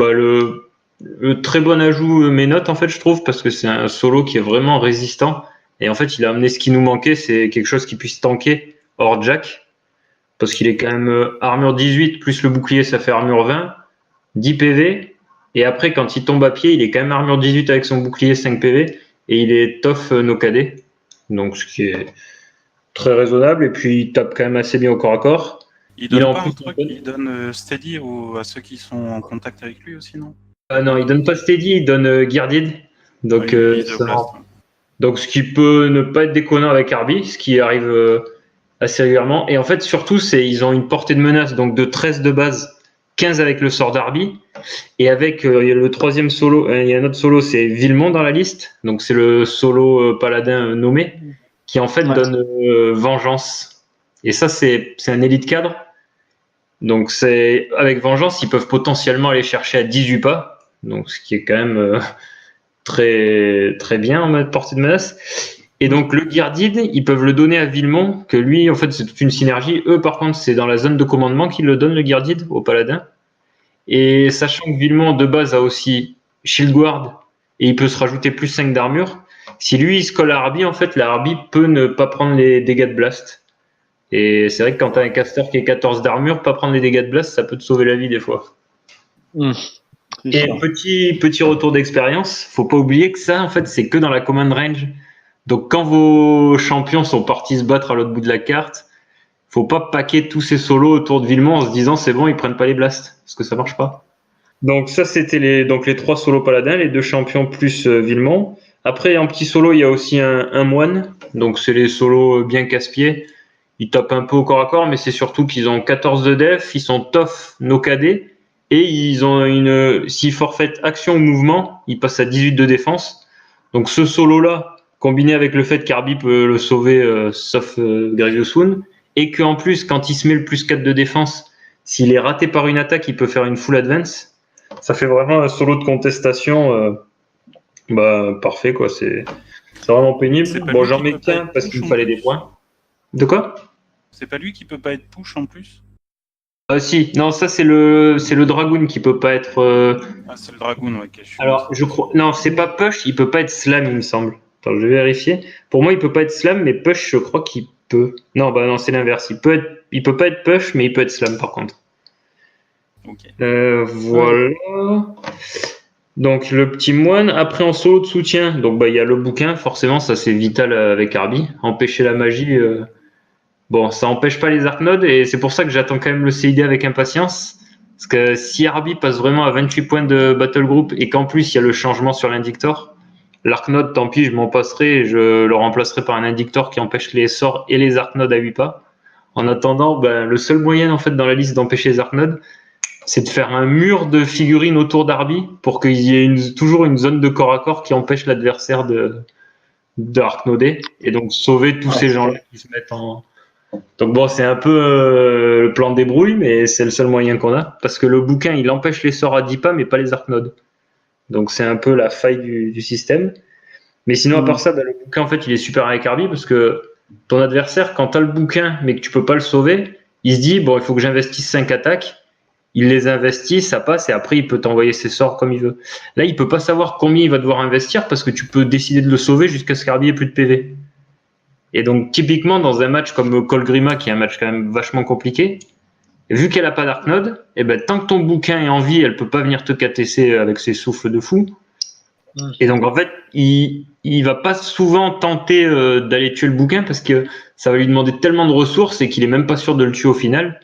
le très bon ajout Ménote en fait je trouve, parce que c'est un solo qui est vraiment résistant, et en fait il a amené ce qui nous manquait, c'est quelque chose qui puisse tanker hors Jack, parce qu'il est quand même armure 18 plus le bouclier, ça fait armure 20, 10 PV, et après quand il tombe à pied il est quand même armure 18 avec son bouclier, 5 PV, et il est tough no KD, donc ce qui est très raisonnable, et puis il tape quand même assez bien au corps à corps. Il donne pas un truc, il donne steady à ceux qui sont en contact avec lui aussi, non? Non, il donne pas steady, il donne guarded. Donc, donc ce qui peut ne pas être déconnant avec Harby, ce qui arrive assez régulièrement. Et en fait, surtout, ils ont une portée de menace donc de 13 de base, 15 avec le sort d'Harby. Et avec il y a le troisième solo, il y a un autre solo, c'est Villemont dans la liste. Donc c'est le solo paladin nommé, qui en fait donne vengeance. Et ça, c'est un élite cadre. Donc avec vengeance, ils peuvent potentiellement aller chercher à 18 pas. Donc ce qui est quand même très très bien en portée de menace. Et donc le Guarded, ils peuvent le donner à Villemont, que lui en fait c'est toute une synergie. Eux par contre c'est dans la zone de commandement qu'ils le donnent, le Guarded au paladin. Et sachant que Villemont de base a aussi Shield Guard et il peut se rajouter plus 5 d'armure, si lui il se colle à Harby, en fait la Harby peut ne pas prendre les dégâts de blast. Et c'est vrai que quand tu as un caster qui est 14 d'armure, pas prendre les dégâts de blast, ça peut te sauver la vie des fois. Et petit retour d'expérience, faut pas oublier que ça, en fait, c'est que dans la command range. Donc quand vos champions sont partis se battre à l'autre bout de la carte, faut pas paquer tous ces solos autour de Villemont en se disant c'est bon, ils prennent pas les blasts, parce que ça marche pas. Donc ça, c'était les 3 solos paladins, les 2 champions plus Villemont. Après, en petit solo, il y a aussi un moine. Donc c'est les solos bien casse-pieds. Ils tapent un peu au corps à corps, mais c'est surtout qu'ils ont 14 de def, ils sont tough, no KD, et ils ont s'ils forfaitent action ou mouvement, ils passent à 18 de défense. Donc ce solo-là, combiné avec le fait qu'Harby peut le sauver, sauf Grievous Wound, et qu'en plus, quand il se met le plus 4 de défense, s'il est raté par une attaque, il peut faire une full advance. Ça fait vraiment un solo de contestation parfait, quoi. C'est vraiment pénible. Bon, j'en mets qu'un parce qu'il me fallait des points. De quoi? C'est pas lui qui peut pas être push en plus? Si, non, ça c'est le Dragoon qui peut pas être. Ah, c'est le Dragoon, ouais. Alors, je crois. Non, c'est pas push, il peut pas être slam, il me semble. Attends, je vais vérifier. Pour moi, il peut pas être slam, mais push, je crois qu'il peut. Non, bah non, c'est l'inverse. Il peut pas être push, mais il peut être slam par contre. Ok. Voilà. Donc le petit moine. Après en solo de soutien, donc bah il y a le bouquin. Forcément, ça c'est vital avec Arby. Empêcher la magie. Bon, ça empêche pas les Arknodes et c'est pour ça que j'attends quand même le CID avec impatience. Parce que si Arby passe vraiment à 28 points de Battle Group et qu'en plus il y a le changement sur l'Indictor, l'Arknode, tant pis, je m'en passerai et je le remplacerai par un Indictor qui empêche les sorts et les Arknodes à 8 pas. En attendant, ben, le seul moyen en fait dans la liste d'empêcher les Arknodes, c'est de faire un mur de figurines autour d'Arby pour qu'il y ait toujours une zone de corps à corps qui empêche l'adversaire de Arknoder et donc sauver tous ces gens-là qui se mettent en. Donc bon, c'est un peu le plan de débrouille, mais c'est le seul moyen qu'on a. Parce que le bouquin, il empêche les sorts à 10 pas, mais pas les Arknodes. Donc c'est un peu la faille du système. Mais sinon, à part ça, bah, le bouquin, en fait, il est super avec Arby, parce que ton adversaire, quand tu as le bouquin, mais que tu peux pas le sauver, il se dit, bon, il faut que j'investisse 5 attaques. Il les investit, ça passe, et après, il peut t'envoyer ses sorts comme il veut. Là, il peut pas savoir combien il va devoir investir, parce que tu peux décider de le sauver jusqu'à ce qu'Arby ait plus de PV. Et donc, typiquement, dans un match comme Colgrima, qui est un match quand même vachement compliqué, vu qu'elle a pas d'Arknode, et ben, tant que ton bouquin est en vie, elle peut pas venir te KTC avec ses souffles de fou. Et donc, en fait, il va pas souvent tenter d'aller tuer le bouquin parce que ça va lui demander tellement de ressources et qu'il est même pas sûr de le tuer au final.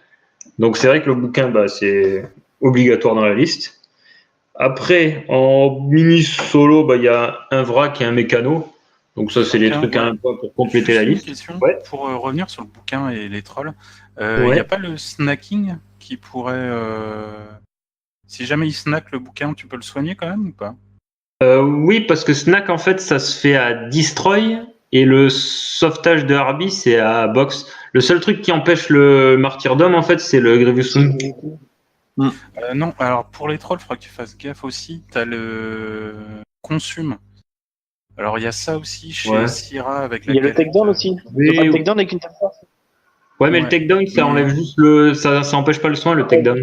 Donc, c'est vrai que le bouquin, bah, c'est obligatoire dans la liste. Après, en mini solo, bah, il y a un vrac et un mécano. Donc ça, c'est les trucs à un point pour compléter la liste. Une question Ouais. pour revenir sur le bouquin et les trolls. Il n'y a pas le snacking qui pourrait... Si jamais il snack le bouquin, tu peux le soigner quand même ou pas? Oui, parce que snack, en fait, ça se fait à destroy et le sauvetage de Harby, c'est à box. Le seul truc qui empêche le martyrdom, en fait, c'est le Grievous Wound. Non, alors pour les trolls, il faudra que tu fasses gaffe aussi. Tu as le consume. Alors il y a ça aussi chez Syrah avec la Il y a le takedown aussi. Oui, Il y a le takedown avec une telle force. Ouais, mais le takedown, ça enlève juste le. Ça empêche pas le soin, le takedown.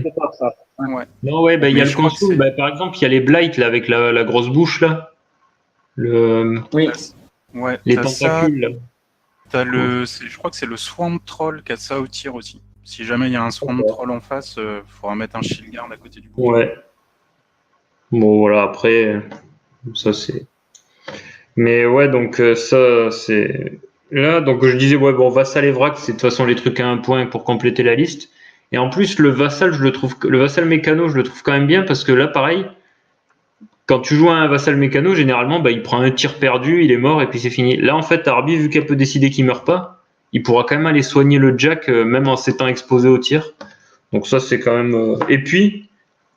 Ouais. Non, ouais, bah, il y a le consume. Bah, par exemple, il y a les blights là, avec la grosse bouche là. Oui. Ouais, les t'as tentacules. ça, Là. t'as je crois que c'est le Swamp Troll qui a ça au tir aussi. Si jamais il y a un Swamp Troll en face, faudra mettre un shield guard à côté du bouquin. Ouais. Bon, voilà, après, ça c'est. Mais ouais, donc ça c'est. Là, donc je disais, ouais, bon, Vassal et Vrac, c'est de toute façon les trucs à un point pour compléter la liste. Et en plus, le Vassal, le Vassal Mécano, je le trouve quand même bien parce que là, pareil, quand tu joues à un Vassal Mécano, généralement, bah, il prend un tir perdu, il est mort et puis c'est fini. Là, en fait, Arby, vu qu'elle peut décider qu'il meurt pas, il pourra quand même aller soigner le Jack, même en s'étant exposé au tir. Donc ça, c'est quand même. Et puis,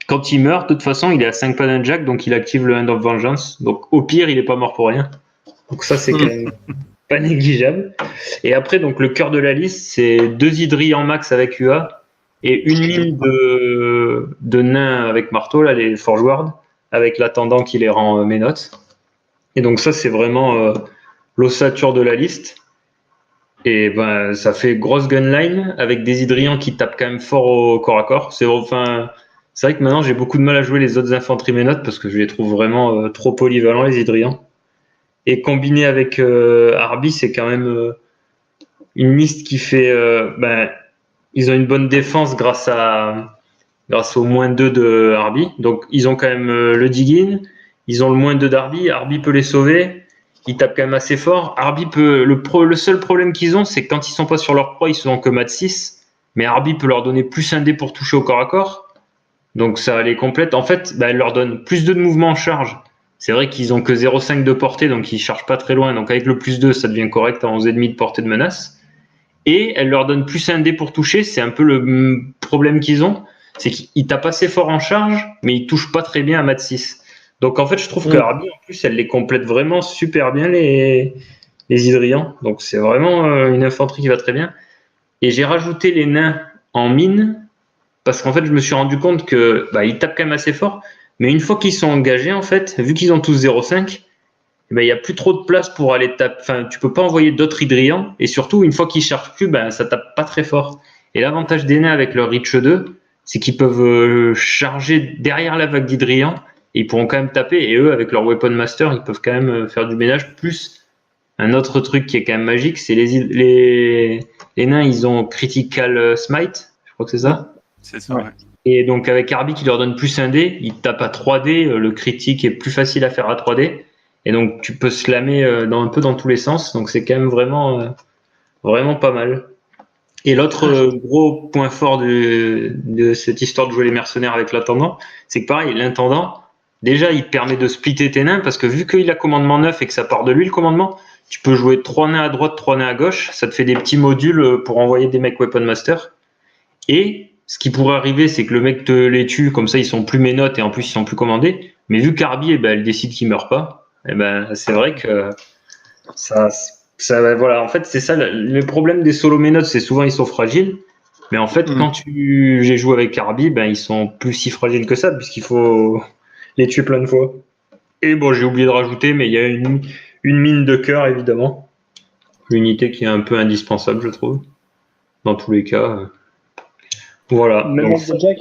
quand il meurt, de toute façon, il est à 5 pas d'un Jack, donc il active le Hand of Vengeance. Donc au pire, il est pas mort pour rien. Donc ça, c'est quand même pas négligeable. Et après, donc le cœur de la liste, c'est 2 Hydri en max avec UA et une ligne de nains avec marteau, là, les Forge Ward, avec l'attendant qui les rend Ménotes. Et donc ça, c'est vraiment l'ossature de la liste. Et ben, ça fait grosse gunline avec des Hydrians qui tapent quand même fort au corps à corps. C'est vrai que maintenant j'ai beaucoup de mal à jouer les autres infanteries ménotes parce que je les trouve vraiment trop polyvalents, les Hydrians. Et combiné avec Arby, c'est quand même une liste qui fait. Ils ont une bonne défense grâce au moins 2 de Arby. Donc ils ont quand même le Diggin, ils ont le moins 2 d'Arby. Arby peut les sauver. Ils tapent quand même assez fort. Arby peut. Le seul problème qu'ils ont, c'est que quand ils sont pas sur leur proie, ils sont que mat 6. Mais Arby peut leur donner plus un dé pour toucher au corps à corps. Donc ça les complète. En fait, elle leur donne plus 2 de mouvement en charge. C'est vrai qu'ils ont que 0,5 de portée, donc ils chargent pas très loin. Donc avec le plus 2, ça devient correct à 11,5 de portée de menace. Et elle leur donne plus un dé pour toucher. C'est un peu le problème qu'ils ont. C'est qu'ils tapent assez fort en charge, mais ils touchent pas très bien à mat 6. Donc en fait, je trouve que Arby, en plus, elle les complète vraiment super bien, les Hydrians. Donc c'est vraiment une infanterie qui va très bien. Et j'ai rajouté les nains en mine, parce qu'en fait, je me suis rendu compte que ils tapent quand même assez fort. Mais une fois qu'ils sont engagés, en fait, vu qu'ils ont tous 0,5, il n'y a plus trop de place pour aller taper. Enfin, tu peux pas envoyer d'autres Hydrians. Et surtout, une fois qu'ils chargent plus, ça tape pas très fort. Et l'avantage des nains avec leur Reach 2, c'est qu'ils peuvent charger derrière la vague d'Hydrians. Et ils pourront quand même taper. Et eux, avec leur Weapon Master, ils peuvent quand même faire du ménage. Plus un autre truc qui est quand même magique, c'est les nains, ils ont Critical Smite, je crois que c'est ça. C'est ça, Ouais. ouais. Et donc avec Arby qui leur donne plus un dé, ils tapent à 3D, le critique est plus facile à faire à 3D. Et donc tu peux slammer un peu dans tous les sens, donc c'est quand même vraiment pas mal. Et l'autre gros point fort de cette histoire de jouer les mercenaires avec l'intendant, c'est que pareil, l'intendant, déjà il te permet de splitter tes nains, parce que vu qu'il a commandement 9 et que ça part de lui le commandement, tu peux jouer 3 nains à droite, 3 nains à gauche, ça te fait des petits modules pour envoyer des mecs Weapon Master. Et ce qui pourrait arriver, c'est que le mec te les tue, comme ça ils sont plus ménotes et en plus ils sont plus commandés. Mais vu qu'Arby, elle décide qu'il meurt pas, c'est vrai que voilà. En fait, c'est ça le problème des solo ménotes, c'est souvent ils sont fragiles. Mais en fait, quand j'ai joué avec Arby, ils sont plus si fragiles que ça, puisqu'il faut les tuer plein de fois. Et bon, j'ai oublié de rajouter, mais il y a une mine de cœur, évidemment. L'unité qui est un peu indispensable, je trouve. Dans tous les cas. Voilà. Même Donc, avec Jack.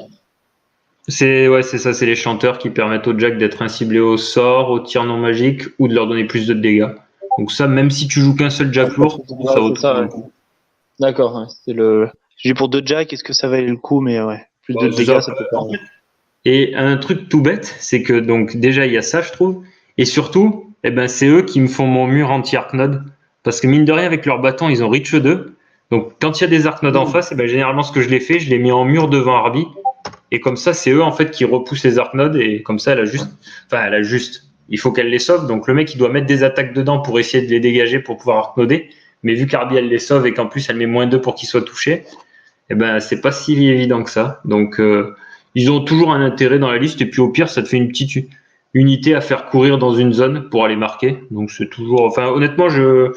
c'est ça, c'est les chanteurs qui permettent aux Jack d'être inciblés au sort, au tir non magique ou de leur donner plus de dégâts. Donc ça, même si tu joues qu'un seul Jack lourd, ça vaut tout le coup. D'accord, ouais, c'est le. J'ai pour 2 Jack, est-ce que ça valait le coup, mais ouais, plus de dégâts, ça peut pas. Et un truc tout bête, c'est que donc déjà il y a ça, je trouve, et surtout, c'est eux qui me font mon mur anti-Arknode, parce que mine de rien avec leur bâton, ils ont Reach 2. Donc quand il y a des Arknodes en face, généralement ce que je l'ai fait, je l'ai mis en mur devant Arby. Et comme ça, c'est eux en fait qui repoussent les Arknodes et comme ça, elle a juste. Il faut qu'elle les sauve. Donc le mec, il doit mettre des attaques dedans pour essayer de les dégager pour pouvoir Arknoder. Mais vu qu'Arby elle les sauve et qu'en plus elle met -2 pour qu'ils soient touchés, c'est pas si évident que ça. Donc ils ont toujours un intérêt dans la liste. Et puis au pire, ça te fait une petite unité à faire courir dans une zone pour aller marquer. Donc c'est toujours. Enfin, honnêtement, je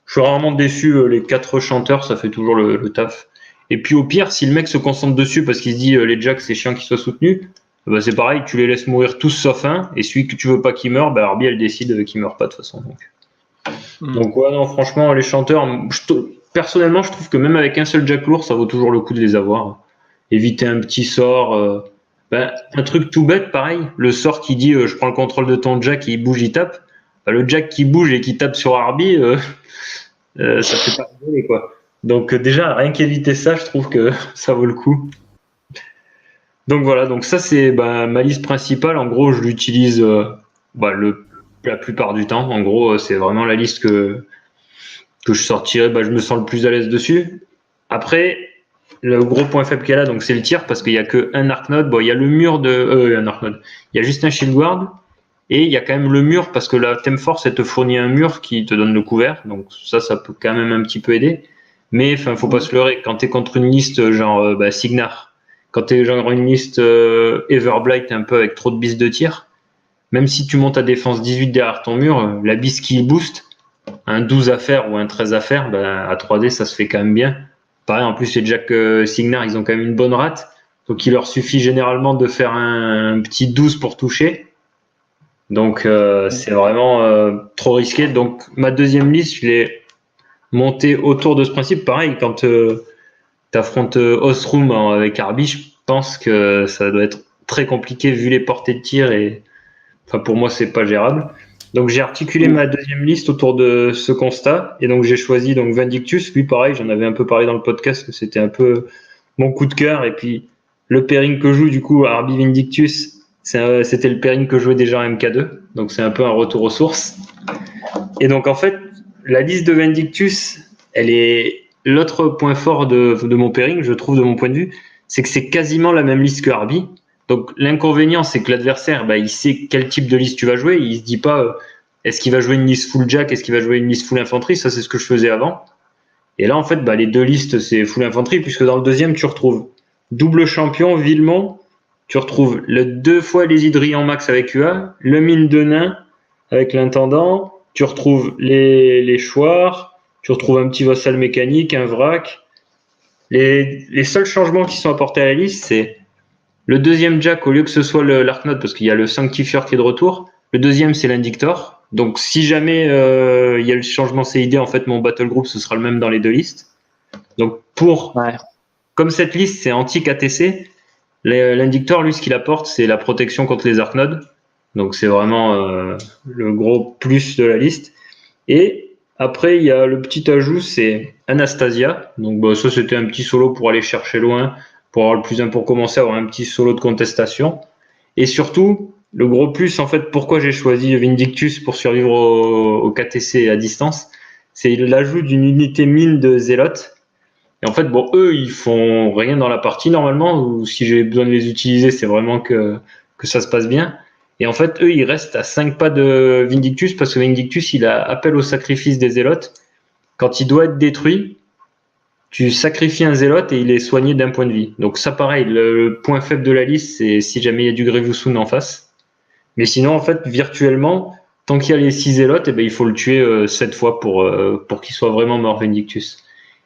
suis rarement déçu. Les 4 chanteurs, ça fait toujours le taf. Et puis au pire, si le mec se concentre dessus parce qu'il se dit les Jacks c'est chiant qu'ils soient soutenus, c'est pareil, tu les laisses mourir tous sauf un, et celui que tu veux pas qu'il meure, Arby elle décide qu'il meurt pas de toute façon. Donc ouais, non, franchement, les chanteurs, personnellement, je trouve que même avec un seul Jack lourd, ça vaut toujours le coup de les avoir. Éviter un petit sort, un truc tout bête, pareil, le sort qui dit je prends le contrôle de ton Jack et il bouge, il tape. Le Jack qui bouge et qui tape sur Arby, ça fait pas rigoler quoi. Donc déjà, rien qu'éviter ça, je trouve que ça vaut le coup. Donc voilà, donc ça c'est ma liste principale. En gros, je l'utilise la plupart du temps. En gros, c'est vraiment la liste que je sortirais. Je me sens le plus à l'aise dessus. Après, le gros point faible qu'elle a, donc c'est le tir, parce qu'il n'y a qu'un Arknode. Bon, il y a le mur de... un Arknode. Il y a juste un Shield Guard. Et il y a quand même le mur, parce que la Theme Force, elle te fournit un mur qui te donne le couvert. Donc ça peut quand même un petit peu aider. Mais faut pas se leurrer. Quand tu es contre une liste genre Signar, quand tu es genre une liste Everblight un peu avec trop de bis de tir, même si tu montes à défense 18 derrière ton mur, la bis qui booste, un 12 à faire ou un 13 à faire, à 3D, ça se fait quand même bien. Pareil, en plus, les Jack Signar, ils ont quand même une bonne rate. Donc, il leur suffit généralement de faire un petit 12 pour toucher. Donc, c'est vraiment trop risqué. Donc, ma deuxième liste, je l'ai montée autour de ce principe. Pareil, quand tu affrontes Ostrom avec Arby, je pense que ça doit être très compliqué vu les portées de tir. Et pour moi, c'est pas gérable. Donc, j'ai articulé ma deuxième liste autour de ce constat. Et donc, j'ai choisi donc Vindictus. Lui, pareil, j'en avais un peu parlé dans le podcast, que c'était un peu mon coup de cœur. Et puis, le pairing que joue, du coup, Arby Vindictus, c'était le pairing que je jouais déjà en MK2. Donc, c'est un peu un retour aux sources. Et donc, en fait, la liste de Vindictus, elle est l'autre point fort de mon pairing, je trouve, de mon point de vue, c'est que c'est quasiment la même liste que Arby. Donc, l'inconvénient, c'est que l'adversaire, il sait quel type de liste tu vas jouer. Il se dit pas, est-ce qu'il va jouer une liste full Jack, est-ce qu'il va jouer une liste full infanterie. Ça, c'est ce que je faisais avant. Et là, en fait, les deux listes, c'est full infanterie, puisque dans le deuxième, tu retrouves double champion, Villemont, tu retrouves le 2 fois les Hydrians max avec UA, le mine de nain avec l'intendant, tu retrouves les choirs, tu retrouves un petit vassal mécanique, un vrac. Les seuls changements qui sont apportés à la liste, c'est le deuxième Jack, au lieu que ce soit l'Arknode, parce qu'il y a le Sanctifier qui est de retour, le deuxième c'est l'Indictor. Donc si jamais il y a le changement CID, en fait mon battle group ce sera le même dans les deux listes. Donc comme cette liste c'est anti-KTC, l'Indictor lui ce qu'il apporte c'est la protection contre les Arknodes. Donc c'est vraiment le gros plus de la liste. Et Après, il y a le petit ajout, c'est Anastasia. Donc, bah, ça, c'était un petit solo pour aller chercher loin, pour commencer à avoir un petit solo de contestation. Et surtout, le gros plus, en fait, pourquoi j'ai choisi Vindictus pour survivre au KTC à distance, c'est l'ajout d'une unité mine de Zélote. Et en fait, bon, eux, ils font rien dans la partie normalement, ou si j'ai besoin de les utiliser, c'est vraiment que ça se passe bien. Et en fait, eux, ils restent à 5 pas de Vindictus parce que Vindictus, il a appel au sacrifice des Zélotes. Quand il doit être détruit, tu sacrifies un Zélote et il est soigné d'un point de vie. Donc ça, pareil, le point faible de la liste, c'est si jamais il y a du Grevioussoon en face. Mais sinon, en fait, virtuellement, tant qu'il y a les 6 Zélotes, eh ben, il faut le tuer 7 fois pour qu'il soit vraiment mort, Vindictus.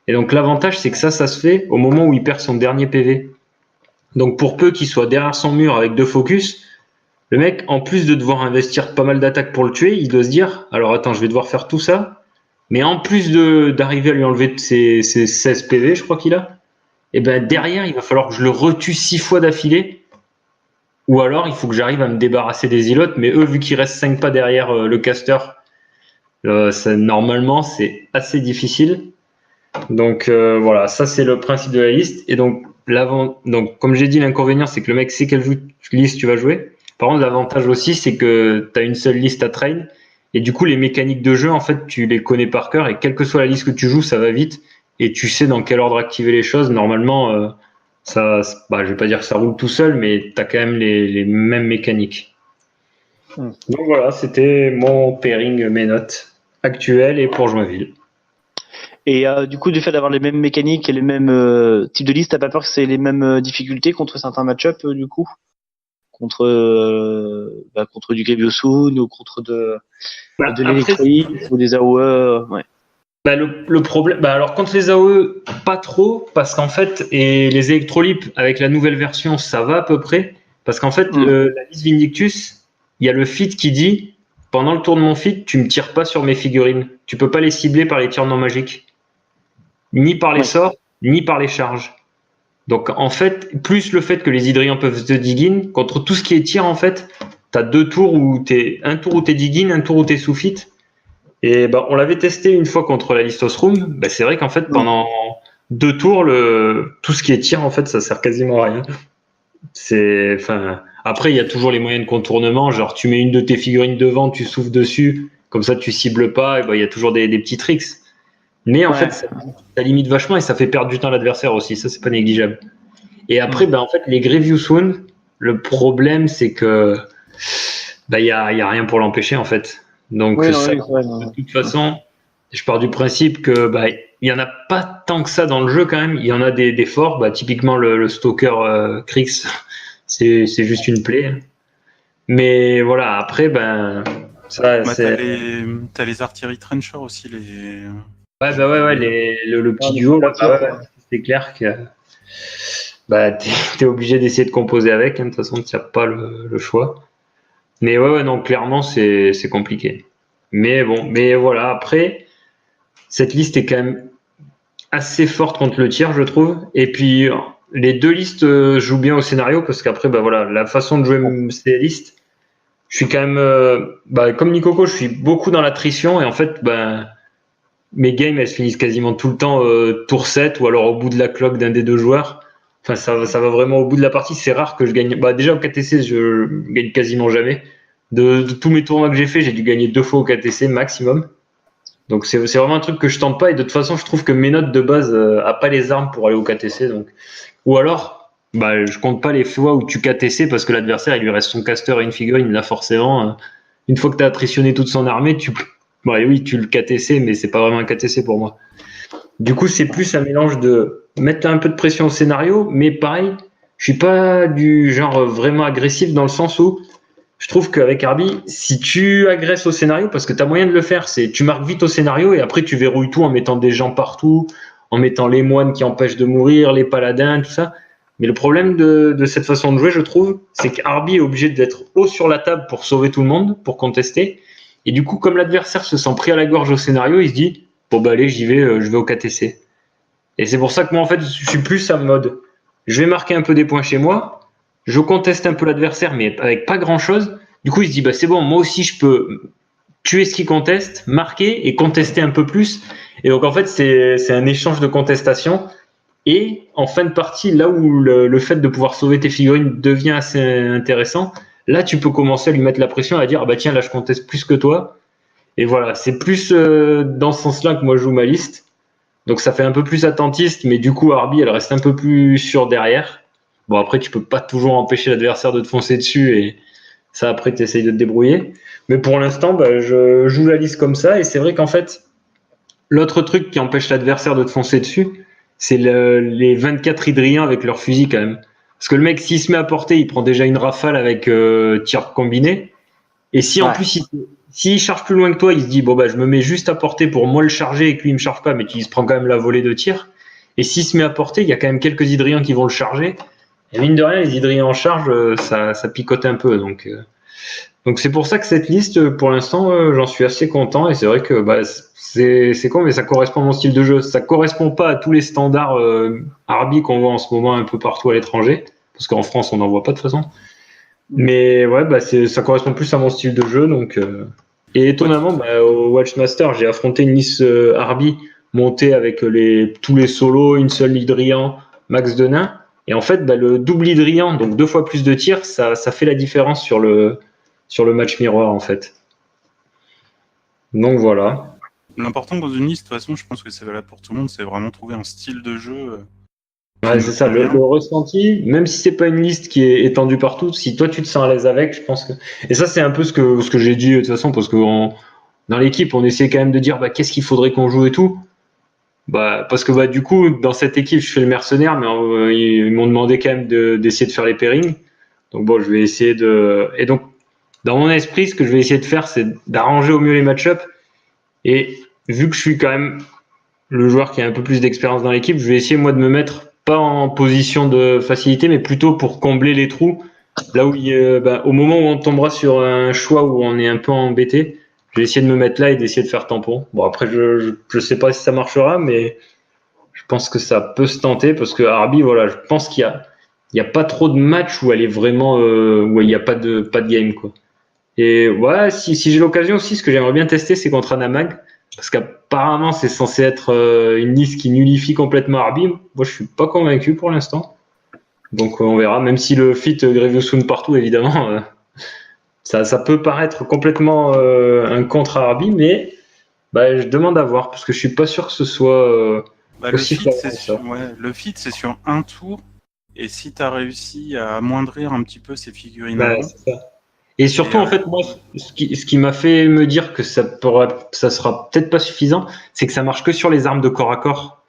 Et donc l'avantage, c'est que ça se fait au moment où il perd son dernier PV. Donc pour peu qu'il soit derrière son mur avec 2 focus, le mec, en plus de devoir investir pas mal d'attaques pour le tuer, il doit se dire, alors attends, je vais devoir faire tout ça, mais en plus d'arriver à lui enlever ses 16 PV, je crois qu'il a, et ben derrière, il va falloir que je le retue 6 fois d'affilée, ou alors il faut que j'arrive à me débarrasser des îlotes, mais eux, vu qu'il reste 5 pas derrière le caster, normalement, c'est assez difficile. Donc voilà, ça c'est le principe de la liste. Et donc, comme j'ai dit, l'inconvénient, c'est que le mec sait quelle liste tu vas jouer. Par contre, l'avantage aussi, c'est que tu as une seule liste à train. Et du coup, les mécaniques de jeu, en fait, tu les connais par cœur. Et quelle que soit la liste que tu joues, ça va vite. Et tu sais dans quel ordre activer les choses. Normalement, je vais pas dire que ça roule tout seul, mais tu as quand même les mêmes mécaniques. Donc voilà, c'était mon pairing, mes notes actuelles et pour Joinville. Et du coup, du fait d'avoir les mêmes mécaniques et les mêmes types de listes, t'as pas peur que c'est les mêmes difficultés contre certains match-up du coup, contre du Greviosoon ou contre de l'électrolyte ou des AOE, ouais. Le problème, alors contre les AOE, pas trop, parce qu'en fait, et les électrolytes avec la nouvelle version, ça va à peu près, parce qu'en fait, la liste Vindictus, il y a le feat qui dit, pendant le tour de mon feat, tu me tires pas sur mes figurines, tu peux pas les cibler par les tirs non magiques, ni par les sorts, ni par les charges. Donc en fait, plus le fait que les hydriens peuvent te dig-in, contre tout ce qui est tir, en fait, t'as un tour où t'es dig-in, un tour où t'es sous-fit. Et on l'avait testé une fois contre la Listos Room. C'est vrai qu'en fait, pendant 2 tours, tout ce qui est tir, en fait, ça sert quasiment à rien. Après, il y a toujours les moyens de contournement. Genre, tu mets une de tes figurines devant, tu souffles dessus, comme ça, tu cibles pas. Et il y a toujours des petits tricks. Mais en fait, ça limite vachement et ça fait perdre du temps à l'adversaire aussi. Ça, c'est pas négligeable. Et après, en fait, les Greviosoon, le problème, c'est que y a rien pour l'empêcher, en fait. Donc, de toute façon, je pars du principe que il y en a pas tant que ça dans le jeu quand même. Il y en a des forts. Typiquement, le Stalker Krix, c'est juste une plaie. Mais voilà, après, ça, t'as les artilleries trencher aussi, les. Le petit duo, là, c'est clair que t'es obligé d'essayer de composer avec. De toute façon, tu n'as pas le choix. Mais non, clairement, c'est compliqué. Mais voilà, après, cette liste est quand même assez forte contre le tir, je trouve. Et puis, les 2 listes jouent bien au scénario parce qu'après, la façon de jouer ces listes, je suis quand même, comme Nikoko, je suis beaucoup dans l'attrition et en fait, mes games, elles se finissent quasiment tout le temps tour 7 ou alors au bout de la cloque d'un des 2 joueurs. Enfin, ça va vraiment au bout de la partie. C'est rare que je gagne. Déjà au KTC, je gagne quasiment jamais. De tous mes tournois que j'ai fait, j'ai dû gagner 2 fois au KTC maximum. Donc c'est vraiment un truc que je tente pas et de toute façon, je trouve que mes notes de base a pas les armes pour aller au KTC. Donc ou alors, je compte pas les fois où tu KTC parce que l'adversaire il lui reste son caster et une figurine. Là forcément, une fois que tu as attritionné toute son armée, tu le KTC, mais c'est pas vraiment un KTC pour moi. Du coup, c'est plus un mélange de mettre un peu de pression au scénario, mais pareil, je suis pas du genre vraiment agressif dans le sens où je trouve qu'avec Arby, si tu agresses au scénario, parce que tu as moyen de le faire, c'est tu marques vite au scénario et après tu verrouilles tout en mettant des gens partout, en mettant les moines qui empêchent de mourir, les paladins, tout ça. Mais le problème de cette façon de jouer, je trouve, c'est qu'Arby est obligé d'être haut sur la table pour sauver tout le monde, pour contester. Et du coup, comme l'adversaire se sent pris à la gorge au scénario, il se dit allez, j'y vais, je vais au KTC. Et c'est pour ça que moi, en fait, je suis plus en mode je vais marquer un peu des points chez moi, je conteste un peu l'adversaire, mais avec pas grand chose. Du coup, il se dit c'est bon, moi aussi, je peux tuer ce qu'il conteste, marquer et contester un peu plus. Et donc en fait, c'est un échange de contestation. Et en fin de partie, là où le fait de pouvoir sauver tes figurines devient assez intéressant, là tu peux commencer à lui mettre la pression, à dire ah bah tiens là je conteste plus que toi. Et voilà, c'est plus dans ce sens-là que moi je joue ma liste. Donc ça fait un peu plus attentiste, mais du coup Arby elle reste un peu plus sûre derrière. Bon après tu peux pas toujours empêcher l'adversaire de te foncer dessus et ça après tu essayes de te débrouiller. Mais pour l'instant bah, je joue la liste comme ça et c'est vrai qu'en fait l'autre truc qui empêche l'adversaire de te foncer dessus, c'est les 24 hydriens avec leur fusil quand même. Parce que le mec, s'il se met à porter, il prend déjà une rafale avec tir combiné. Et si en plus, s'il charge plus loin que toi, il se dit, bon, bah, je me mets juste à porter pour moi le charger et que lui, il me charge pas, mais qu'il se prend quand même la volée de tir. Et s'il se met à porter, il y a quand même quelques hydriens qui vont le charger. Et mine de rien, les hydriens en charge, ça picote un peu. Donc c'est pour ça que cette liste, pour l'instant, j'en suis assez content. Et c'est vrai que bah, c'est con, mais ça correspond à mon style de jeu. Ça correspond pas à tous les standards Arby qu'on voit en ce moment un peu partout à l'étranger, parce qu'en France, on n'en voit pas de toute façon. Mais ouais, bah, ça correspond plus à mon style de jeu. Et étonnamment, bah, au Watchmaster, j'ai affronté une liste Arby montée avec tous les solos, une seule Hydrian, max de nains. Et en fait, bah, le double Hydrian, donc 2 fois plus de tirs, ça fait la différence sur le match miroir en fait. Donc voilà. L'important dans une liste, de toute façon, je pense que c'est valable pour tout le monde, c'est vraiment trouver un style de jeu. Ouais, c'est ça, le ressenti, même si c'est pas une liste qui est étendue partout, si toi tu te sens à l'aise avec, je pense que. Et ça, c'est un peu ce que j'ai dit de toute façon, parce que dans l'équipe, on essayait quand même de dire bah, qu'est-ce qu'il faudrait qu'on joue et tout. Bah, parce que bah, du coup, dans cette équipe, je fais le mercenaire, mais ils m'ont demandé quand même d'essayer de faire les pairings. Donc bon, je vais essayer de. Et donc, dans mon esprit, ce que je vais essayer de faire, c'est d'arranger au mieux les match-ups. Et vu que je suis quand même le joueur qui a un peu plus d'expérience dans l'équipe, je vais essayer moi de me mettre pas en position de facilité, mais plutôt pour combler les trous. Là où au moment où on tombera sur un choix où on est un peu embêté, je vais essayer de me mettre là et d'essayer de faire tampon. Bon après je sais pas si ça marchera, mais je pense que ça peut se tenter parce que Arby, voilà, je pense qu'il y a pas trop de matchs où elle est vraiment où il y a pas de game quoi. Et ouais, si j'ai l'occasion aussi, ce que j'aimerais bien tester, c'est contre Anamag. Parce qu'apparemment, c'est censé être une liste qui nullifie complètement Arby. Moi, je suis pas convaincu pour l'instant. Donc, on verra. Même si le fit Grievous Wound partout, évidemment, ça peut paraître complètement un contre Arby, mais bah, je demande à voir. Parce que je suis pas sûr que ce soit aussi le fit, c'est sur un tour. Et si tu as réussi à amoindrir un petit peu ces figurines avant, c'est ça. Et surtout, en fait, moi, ce qui m'a fait me dire que ça sera peut-être pas suffisant, c'est que ça marche que sur les armes de corps à corps.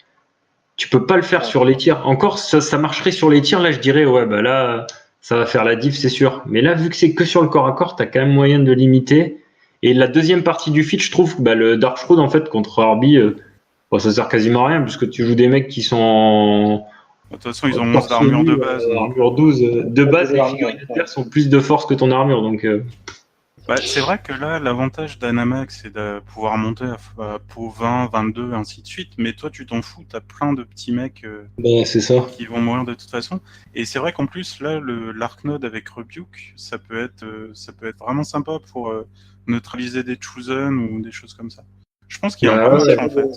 Tu peux pas le faire sur les tirs. Encore, ça marcherait sur les tirs, là, je dirais, ouais, bah là, ça va faire la diff, c'est sûr. Mais là, vu que c'est que sur le corps à corps, t'as quand même moyen de limiter. Et la deuxième partie du feat, je trouve, bah, le Dark Shroud, en fait, contre Arby, ça sert quasiment à rien, puisque tu joues des mecs qui sont de toute façon, ils ont 11 d'armure de base. Armure 12. De base, les figurines adverses ont plus de force que ton armure. Donc, c'est vrai que là, l'avantage d'Anamag, c'est de pouvoir monter à peau 20, 22, et ainsi de suite. Mais toi, tu t'en fous, t'as plein de petits mecs c'est ça. qui vont mourir de toute façon. Et c'est vrai qu'en plus, là, l'Arc-Node avec Rebuke, ça peut être vraiment sympa pour neutraliser des Chosen ou des choses comme ça. Je pense qu'il y a un match, en fait.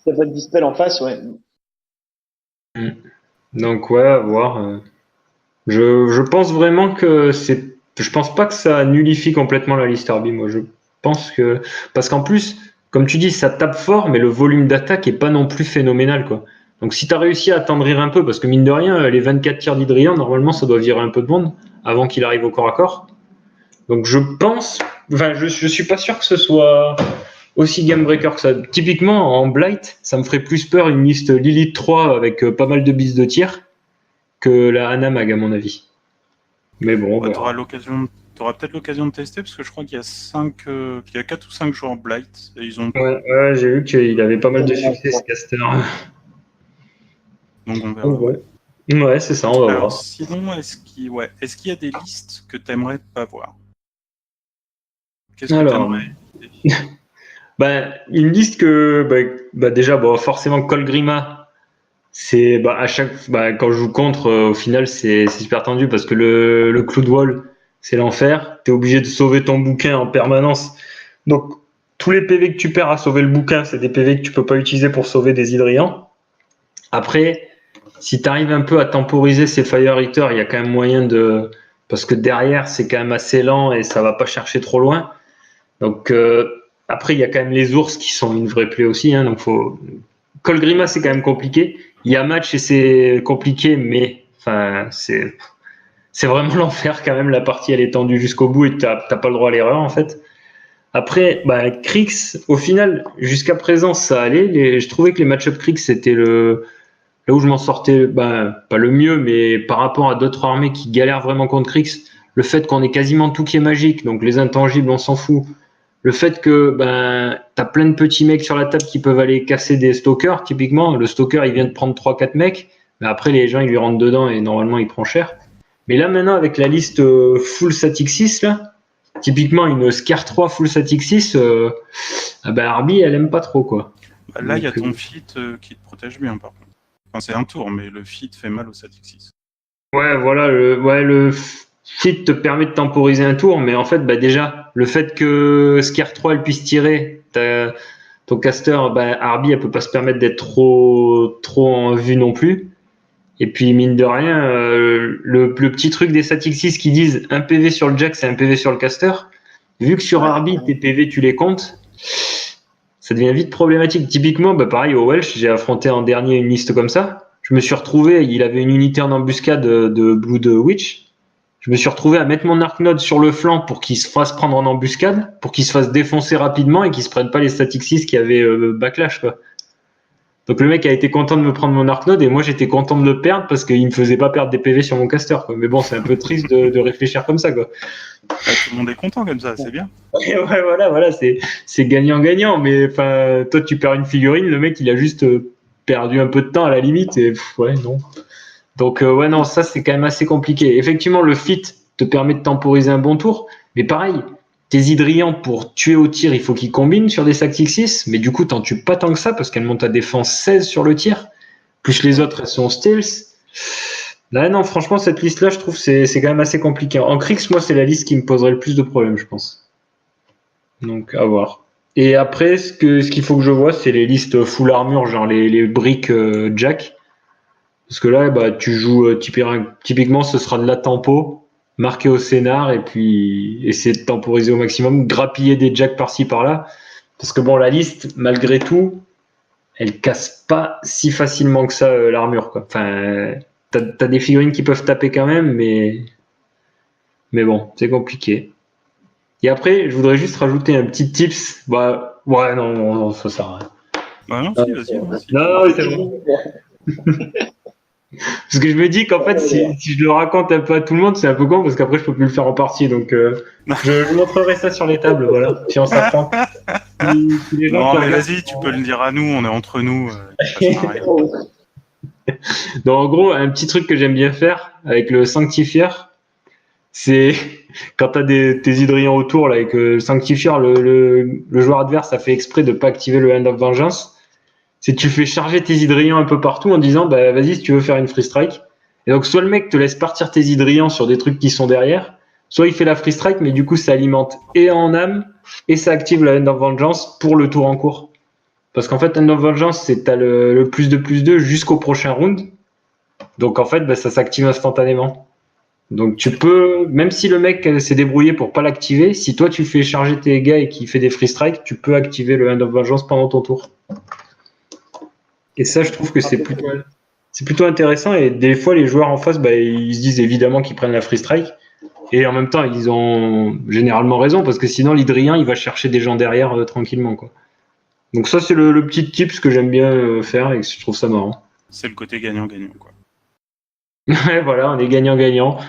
Ça va te dispel en face, ouais. Donc ouais, à voir. Je pense vraiment que je pense pas que ça nullifie complètement la liste Arby. Moi, je pense que parce qu'en plus, comme tu dis, ça tape fort, mais le volume d'attaque est pas non plus phénoménal, quoi. Donc si tu as réussi à attendrir un peu, parce que mine de rien, les 24 tirs d'Hydrian, normalement, ça doit virer un peu de monde avant qu'il arrive au corps à corps. Donc je suis pas sûr que ce soit aussi game breaker que ça. Typiquement, en Blight, ça me ferait plus peur une liste Lilith 3 avec pas mal de bises de tir que la Anamag, à mon avis. Mais bon, tu auras peut-être l'occasion de tester, parce que je crois qu'il y a 4 ou 5 joueurs Blight. Et ils ont... Ouais, j'ai vu qu'il avait pas mal de succès, ce caster. Donc on verra. Ouais, c'est ça, on va voir. Sinon, est-ce qu'il y a des listes que tu aimerais pas voir? Qu'est-ce que tu aimerais? Une liste que déjà forcément Colgrima, c'est à chaque quand je joue contre au final c'est super tendu parce que le clou de wall c'est l'enfer, t'es obligé de sauver ton bouquin en permanence, donc tous les PV que tu perds à sauver le bouquin, c'est des PV que tu peux pas utiliser pour sauver des Hydrians. Après, si tu arrives un peu à temporiser ces Fire Eaters, il y a quand même moyen de... Parce que derrière, c'est quand même assez lent et ça va pas chercher trop loin. Donc, après, il y a quand même les ours qui sont une vraie plaie aussi. Hein, donc, faut... Colgrima, c'est quand même compliqué. Il y a match et c'est compliqué, mais enfin, c'est vraiment l'enfer quand même. La partie, elle est tendue jusqu'au bout et t'as pas le droit à l'erreur, en fait. Après, Krix, au final, jusqu'à présent, ça allait. Je trouvais que les match-up Krix, c'était là où je m'en sortais, pas le mieux, mais par rapport à d'autres armées qui galèrent vraiment contre Krix, le fait qu'on ait quasiment tout qui est magique, donc les intangibles, on s'en fout. Le fait que t'as plein de petits mecs sur la table qui peuvent aller casser des stalkers, typiquement. Le stalker, il vient de prendre 3-4 mecs, mais après, les gens, ils lui rentrent dedans et normalement, il prend cher. Mais là, maintenant, avec la liste full static 6, là, typiquement une Scare 3 full static 6, Arby, elle aime pas trop, quoi. Là, il y a ton feat qui te protège bien, par contre. Enfin, c'est un tour, mais le feat fait mal au static 6. Ouais, voilà, le feat te permet de temporiser un tour, mais en fait, déjà, le fait que Scare 3 elle puisse tirer, ton caster, Arby, elle peut pas se permettre d'être trop en vue non plus. Et puis, mine de rien, le petit truc des static 6 qui disent un PV sur le Jack, c'est un PV sur le caster. Vu que sur Arby, tes PV, tu les comptes, ça devient vite problématique. Typiquement, pareil, au Welsh, j'ai affronté en dernier une liste comme ça. Je me suis retrouvé, il avait une unité en embuscade de Blood Witch. Je me suis retrouvé à mettre mon Arknode sur le flanc pour qu'il se fasse prendre en embuscade, pour qu'il se fasse défoncer rapidement et qu'il se prenne pas les static 6 qui avaient backlash, quoi. Donc le mec a été content de me prendre mon Arknode et moi j'étais content de le perdre parce qu'il me faisait pas perdre des PV sur mon caster, quoi. Mais bon, c'est un peu triste de réfléchir comme ça, quoi. Tout le monde est content comme ça, c'est bien. Ouais, voilà, c'est gagnant-gagnant. Mais enfin, toi tu perds une figurine, le mec il a juste perdu un peu de temps à la limite et ouais, non. Donc non, ça c'est quand même assez compliqué. Effectivement, le fit te permet de temporiser un bon tour, mais pareil, tes Hydrians pour tuer au tir, il faut qu'ils combinent sur des Static 6, mais du coup t'en tues pas tant que ça parce qu'elle monte à défense 16 sur le tir, plus les autres elles sont stealth. Là non, franchement cette liste là je trouve c'est quand même assez compliqué. En Krix, moi c'est la liste qui me poserait le plus de problèmes, je pense. Donc à voir. Et après ce qu'il faut que je vois, c'est les listes full armure, genre les briques Jack. Parce que là, tu joues typiquement, ce sera de la tempo, marqué au scénar, et puis essayer de temporiser au maximum, grappiller des jacks par-ci par-là. Parce que bon, la liste, malgré tout, elle casse pas si facilement que ça l'armure, quoi. Enfin, t'as des figurines qui peuvent taper quand même, mais bon, c'est compliqué. Et après, je voudrais juste rajouter un petit tips. Ouais, non, ça sert à rien. Non, si, vas-y. Non, c'est bon. Parce que je me dis qu'en fait, si je le raconte un peu à tout le monde, c'est un peu con parce qu'après, je peux plus le faire en partie. Donc, je montrerai ça sur les tables, voilà. Si on s'apprend. Non, mais vas-y, tu peux le dire à nous, on est entre nous. Donc, en gros, un petit truc que j'aime bien faire avec le Sanctifier, c'est quand tu as tes Hydrians autour, là, avec le Sanctifier, le joueur adverse a fait exprès de pas activer le Hand of Vengeance. C'est que tu fais charger tes Hydrians un peu partout en disant vas-y si tu veux faire une free strike. Et donc soit le mec te laisse partir tes Hydrians sur des trucs qui sont derrière, soit il fait la free strike mais du coup ça alimente et en âme et ça active le Hand of Vengeance pour le tour en cours. Parce qu'en fait Hand of Vengeance c'est t'as le plus de plus 2 jusqu'au prochain round. Donc en fait ça s'active instantanément. Donc tu peux, même si le mec s'est débrouillé pour pas l'activer, si toi tu fais charger tes gars et qu'il fait des free strikes, tu peux activer le Hand of Vengeance pendant ton tour. Et ça, je trouve que c'est plutôt intéressant. Et des fois, les joueurs en face, ils se disent évidemment qu'ils prennent la free strike. Et en même temps, ils ont généralement raison parce que sinon, l'Hydrien, il va chercher des gens derrière tranquillement, quoi. Donc ça, c'est le petit tips que j'aime bien faire et que je trouve ça marrant. C'est le côté gagnant-gagnant, quoi. Ouais, voilà, on est gagnant-gagnant.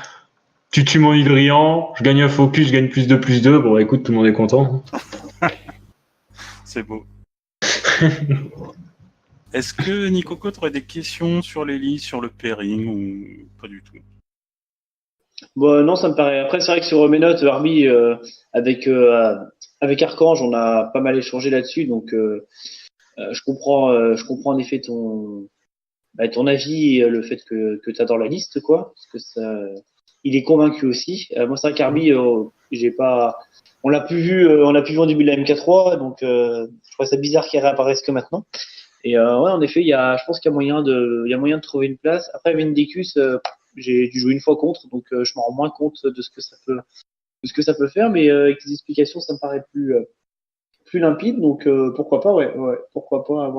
Tu tues mon Hydrian, je gagne un focus, je gagne plus de plus 2. Bon, écoute, tout le monde est content. C'est beau. Est-ce que Nico tu aurais des questions sur les listes, sur le pairing ou pas du tout? Bon, non, ça me paraît. Après, c'est vrai que sur mes notes, Arby, avec Archange, on a pas mal échangé là-dessus, donc je comprends en effet ton avis et le fait que tu adores la liste, quoi, parce que ça, il est convaincu aussi. Moi, c'est vrai qu'Arby, On l'a plus vu en début de la MK3, donc je trouve ça bizarre qu'il réapparaisse que maintenant. Et ouais, en effet, je pense qu'il y a moyen de trouver une place. Après, Vindicus, j'ai dû jouer une fois contre, donc je m'en rends moins compte de ce que ça peut faire, mais avec les explications, ça me paraît plus limpide, donc pourquoi pas, ouais, pourquoi pas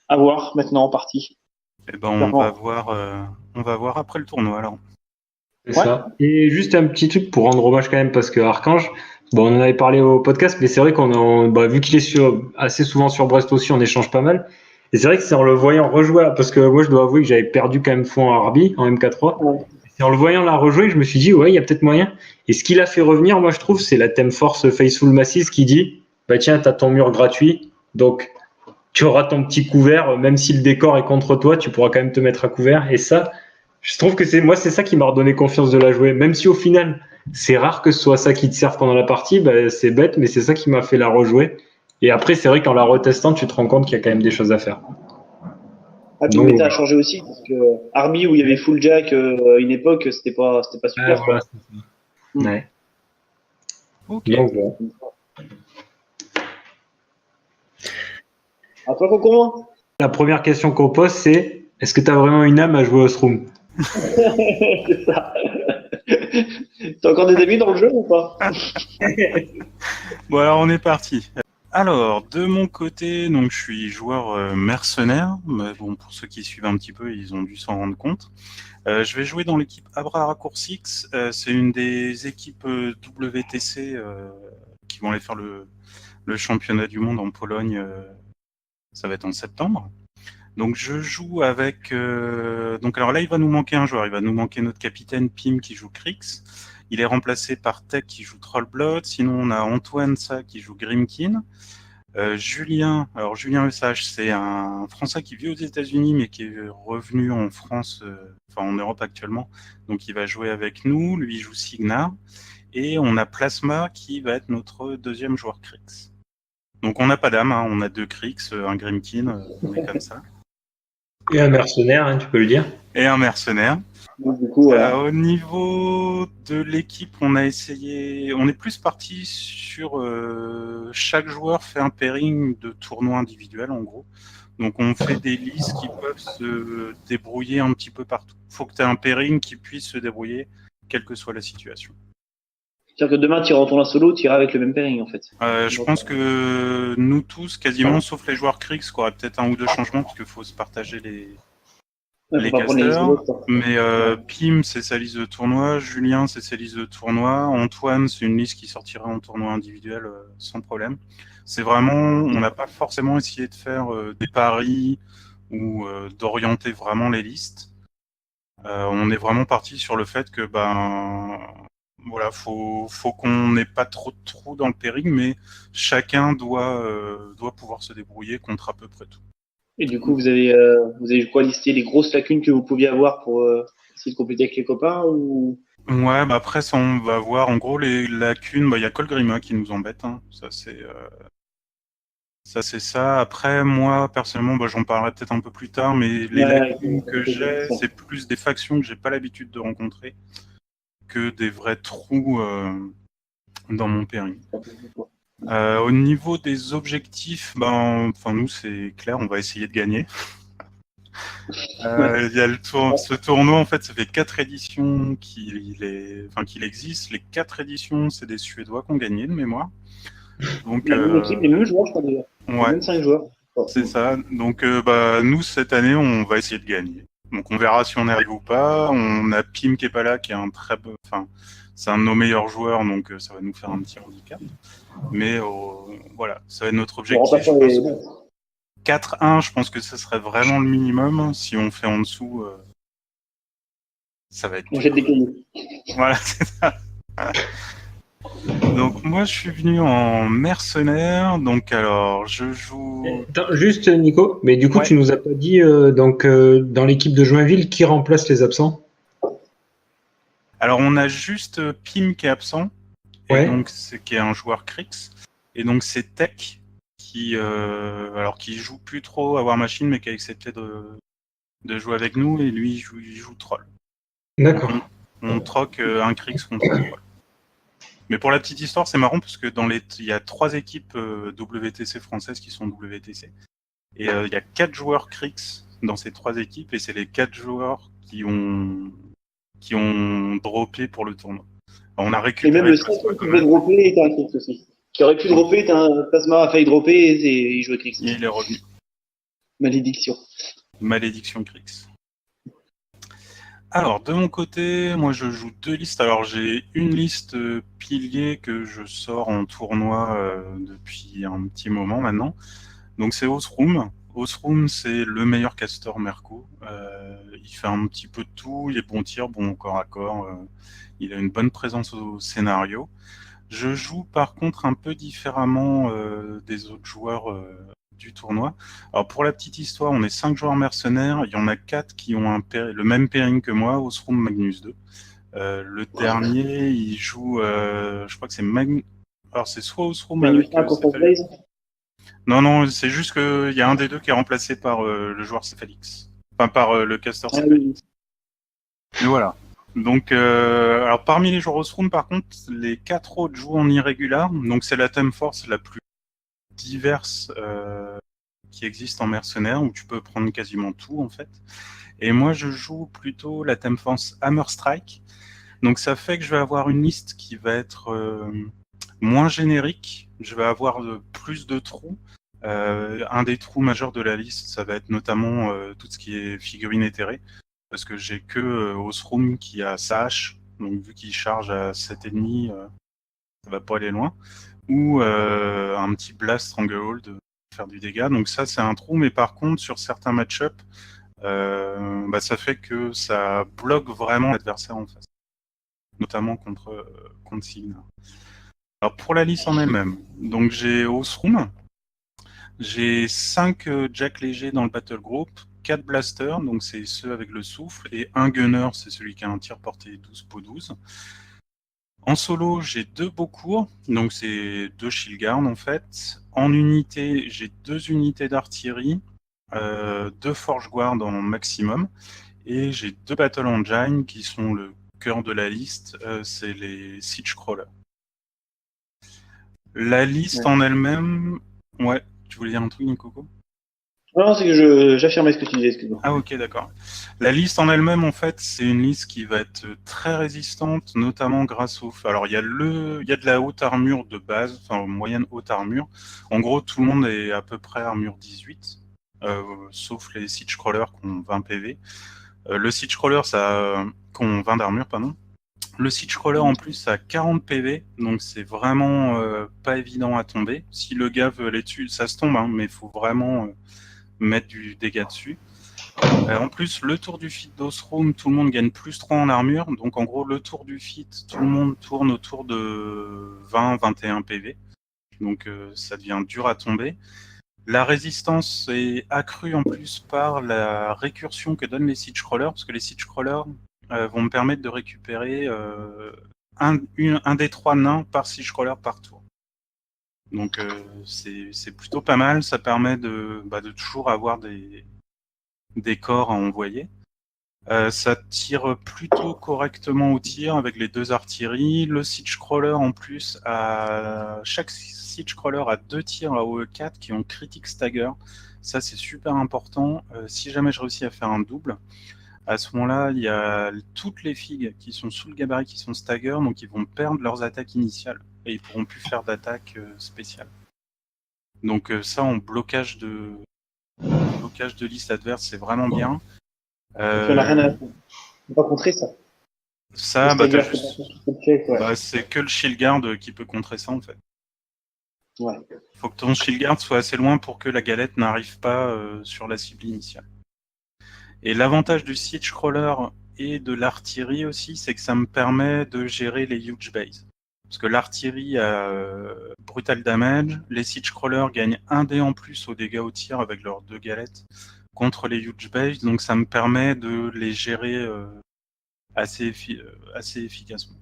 à voir maintenant en partie. Eh ben, on va voir après le tournoi alors. C'est ça. Et juste un petit truc pour rendre hommage quand même, parce que Archange, bon, on en avait parlé au podcast, mais c'est vrai vu qu'il est assez souvent sur Brest aussi, on échange pas mal. Et c'est vrai que c'est en le voyant rejouer, parce que moi je dois avouer que j'avais perdu quand même fond en Arby, en MK3. Ouais. C'est en le voyant la rejouer que je me suis dit, ouais, il y a peut-être moyen. Et ce qu'il a fait revenir, moi je trouve, c'est la Theme Force Faithful Massis qui dit, bah tiens, t'as ton mur gratuit, donc tu auras ton petit couvert, même si le décor est contre toi, tu pourras quand même te mettre à couvert. Et ça, je trouve que c'est ça qui m'a redonné confiance de la jouer. Même si au final, c'est rare que ce soit ça qui te serve pendant la partie, bah, c'est bête, mais c'est ça qui m'a fait la rejouer. Et après, c'est vrai qu'en la retestant, tu te rends compte qu'il y a quand même des choses à faire. Ah, puis le méta a changé aussi, parce que Army, où il y avait full jack à une époque, c'était pas super. Voilà, c'est ça. Ouais. Ok. Donc, bon. À toi, Coco. La première question qu'on pose, c'est est-ce que tu as vraiment une âme à jouer au Ostrom? C'est ça. T'as encore des amis dans le jeu ou pas? Bon, alors on est parti. Alors, de mon côté, donc je suis joueur mercenaire. Mais bon, pour ceux qui suivent un petit peu, ils ont dû s'en rendre compte. Je vais jouer dans l'équipe Abra Raccourcix. C'est une des équipes WTC qui vont aller faire le championnat du monde en Pologne. Ça va être en septembre. Donc je joue avec... Donc alors là, il va nous manquer un joueur. Il va nous manquer notre capitaine Pim qui joue Krix. Il est remplacé par Tech qui joue Trollblood. Sinon, on a Antoine Ça qui joue Grimkin. Julien ESH, c'est un Français qui vit aux États-Unis mais qui est revenu en France, enfin en Europe actuellement. Donc il va jouer avec nous. Lui, il joue Signar. Et on a Plasma qui va être notre deuxième joueur Krix. Donc on n'a pas d'âme, hein. On a 2 Krix, un Grimkin, on est comme ça. Et un mercenaire, hein, tu peux le dire. Et un mercenaire. Donc, du coup, voilà. Au niveau de l'équipe, on est plus parti sur chaque joueur fait un pairing de tournoi individuel en gros. Donc on fait des listes qui peuvent se débrouiller un petit peu partout. Il faut que tu aies un pairing qui puisse se débrouiller quelle que soit la situation. C'est-à-dire que demain, tu iras en tournoi solo, tu iras avec le même pairing en fait. Je pense que nous tous, quasiment, sauf les joueurs Krix, qui auraient peut-être un ou deux changements parce qu'il faut se partager les casters. Mais Pim, c'est sa liste de tournoi. Julien, c'est sa liste de tournoi. Antoine, c'est une liste qui sortira en tournoi individuel sans problème. C'est vraiment, on n'a pas forcément essayé de faire des paris ou d'orienter vraiment les listes. On est vraiment parti sur le fait que voilà, faut qu'on n'ait pas trop de trous dans le pairing, mais chacun doit pouvoir se débrouiller contre à peu près tout. Et du coup, vous avez quoi listé les grosses lacunes que vous pouviez avoir pour essayer de compléter avec les copains ou... Ouais, après ça on va voir. En gros les lacunes, il y a Colgrima qui nous embête, hein. Ça c'est ça. Après moi personnellement, j'en parlerai peut-être un peu plus tard, mais les lacunes que j'ai, c'est plus des factions que j'ai pas l'habitude de rencontrer que des vrais trous dans mon pairing. Au niveau des objectifs, nous c'est clair, on va essayer de gagner. Il y a ce tournoi, en fait, ça fait 4 éditions qu'il existe. Les 4 éditions, c'est des Suédois qui ont gagné de mémoire. Donc, la même équipe, les mêmes joueurs, je crois déjà. Ouais, même 5 joueurs. C'est ça. Donc, nous, cette année, on va essayer de gagner. Donc, on verra si on arrive ou pas. On a Pim qui est pas là, qui est c'est un de nos meilleurs joueurs, donc ça va nous faire un petit handicap. Mais voilà, ça va être notre objectif. 4-1, je pense que ce serait vraiment le minimum. Si on fait en dessous, ça va être... On jette des cailloux. Voilà, c'est ça. Donc moi je suis venu en mercenaire, donc alors je joue... Attends, juste Nico, mais du coup tu nous as pas dit dans l'équipe de Joinville qui remplace les absents? Alors on a juste Pim qui est absent, et donc qui est un joueur Krix, et donc c'est Tech qui joue plus trop à War Machine mais qui a accepté de jouer avec nous, et lui il joue Troll. D'accord. On troque un Krix contre un Troll. Mais pour la petite histoire, c'est marrant parce que il y a 3 équipes WTC françaises qui sont WTC. Et il y a 4 joueurs Crix dans ces 3 équipes et c'est les 4 joueurs qui ont droppé pour le tournoi. Alors, on a Et récupéré même le Plasma 5 qui quand devait même. dropper était un Crix aussi. Qui aurait pu dropper était un Plasma, a failli dropper et il jouait Crix. Et il est revenu. Malédiction. Malédiction Crix. Alors, de mon côté, moi je joue 2 listes. Alors, j'ai une liste pilier que je sors en tournoi depuis un petit moment maintenant. Donc, c'est Osroom. Osroom, c'est le meilleur caster Merco. Il fait un petit peu de tout. Il est bon tir, bon corps à corps. Il a une bonne présence au scénario. Je joue par contre un peu différemment des autres joueurs du tournoi. Alors pour la petite histoire, on est 5 joueurs mercenaires, il y en a 4 qui ont le même pairing que moi, Osroom Magnus 2. Le dernier, il joue, je crois que c'est Alors c'est soit Osroom Magnus avec 1 contre Céphalix. Blaze. Non, c'est juste qu'il y a un des deux qui est remplacé par le joueur Céphalix. Enfin par le caster Ah Céphalix. oui. Et voilà. Donc, alors parmi les joueurs Osroom, par contre, les 4 autres jouent en irrégular. Donc c'est la Theme Force la plus diverses qui existent en mercenaire, où tu peux prendre quasiment tout en fait. Et moi je joue plutôt la Theme Force Hammer Strike. Donc ça fait que je vais avoir une liste qui va être moins générique. Je vais avoir plus de trous. Un des trous majeurs de la liste, ça va être notamment tout ce qui est figurines éthérées. Parce que j'ai que Osroom qui a sa hache. Donc vu qu'il charge à 7,5, ça va pas aller loin. Ou un petit Blast Stranglehold faire du dégât. Donc ça, c'est un trou. Mais par contre, sur certains match-up, ça fait que ça bloque vraiment l'adversaire en face. Notamment contre Signar. Alors pour la liste en elle-même, donc j'ai Osroom, j'ai 5 Jack légers dans le Battle Group, 4 blasters, donc c'est ceux avec le souffle, et un gunner, c'est celui qui a un tir porté 12 pour 12. En solo, j'ai 2 Beaucourt, donc c'est 2 Shield en fait. En unité, j'ai 2 unités d'artillerie, 2 Forge Guard en maximum, et j'ai 2 Battle Engine qui sont le cœur de la liste, c'est les Siege Crawlers. La liste en elle-même... Ouais, tu voulais dire un truc, Nicoco ? Non, c'est que j'affirmais ce que tu disais, excuse-moi. Ah ok, d'accord. La liste en elle-même, en fait, c'est une liste qui va être très résistante, notamment grâce au... Alors, il y a de la haute armure de base, enfin, moyenne haute armure. En gros, tout le monde est à peu près armure 18, sauf les Siege Crawlers qui ont 20 PV. Le Siege Crawler, ça... qui ont 20 d'armure, pardon. Le Siege Crawler, en plus, ça a 40 PV, donc c'est vraiment pas évident à tomber. Si le gars veut aller dessus, ça se tombe, hein, mais il faut vraiment mettre du dégât dessus. En plus, le tour du feat d'Osroom, tout le monde gagne plus 3 en armure. Donc en gros, le tour du feat, tout le monde tourne autour de 20-21 PV. Donc ça devient dur à tomber. La résistance est accrue en plus par la récursion que donnent les Siege Crawlers, parce que les Siege Crawlers vont me permettre de récupérer un des 3 nains par Siege Crawler par tour. Donc c'est plutôt pas mal, ça permet de toujours avoir des corps à envoyer. Ça tire plutôt correctement au tir avec les 2 artilleries. Le Siege Crawler en plus, chaque Siege Crawler a 2 tirs à OE4 qui ont critic stagger. Ça c'est super important. Si jamais je réussis à faire un double, à ce moment-là, il y a toutes les figues qui sont sous le gabarit qui sont stagger, donc ils vont perdre leurs attaques initiales et ils pourront plus faire d'attaque spéciale. Donc ça en blocage de liste adverse, c'est vraiment bien. On a rien à... On va pas contrer ça. Ça, C'est-à-dire t'as juste... check, ouais. c'est que le shield guard qui peut contrer ça en fait. Ouais. Faut que ton shield guard soit assez loin pour que la galette n'arrive pas sur la cible initiale. Et l'avantage du siege crawler et de l'artillerie aussi, c'est que ça me permet de gérer les huge bases. Parce que l'artillerie a brutal damage, les siege crawlers gagnent 1 dé en plus aux dégâts au tir avec leurs 2 galettes contre les huge bases, donc ça me permet de les gérer assez efficacement.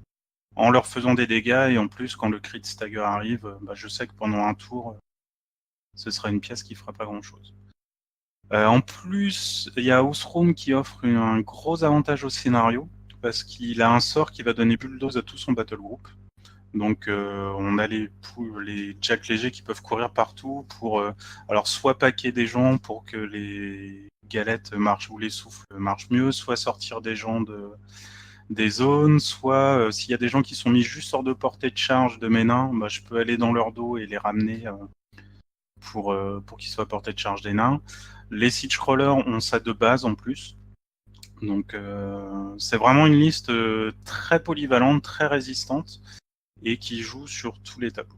En leur faisant des dégâts, et en plus, quand le crit stagger arrive, je sais que pendant un tour, ce sera une pièce qui fera pas grand-chose. En plus, il y a Osroom qui offre un gros avantage au scénario, parce qu'il a un sort qui va donner bulldoze à tout son battle group. Donc on a les jacks légers qui peuvent courir partout pour alors soit paquer des gens pour que les galettes marchent ou les souffles marchent mieux, soit sortir des gens des zones, soit s'il y a des gens qui sont mis juste hors de portée de charge de mes nains, bah, je peux aller dans leur dos et les ramener pour qu'ils soient à portée de charge des nains. Les siege crawlers ont ça de base en plus. Donc c'est vraiment une liste très polyvalente, très résistante et qui joue sur tous les tableaux.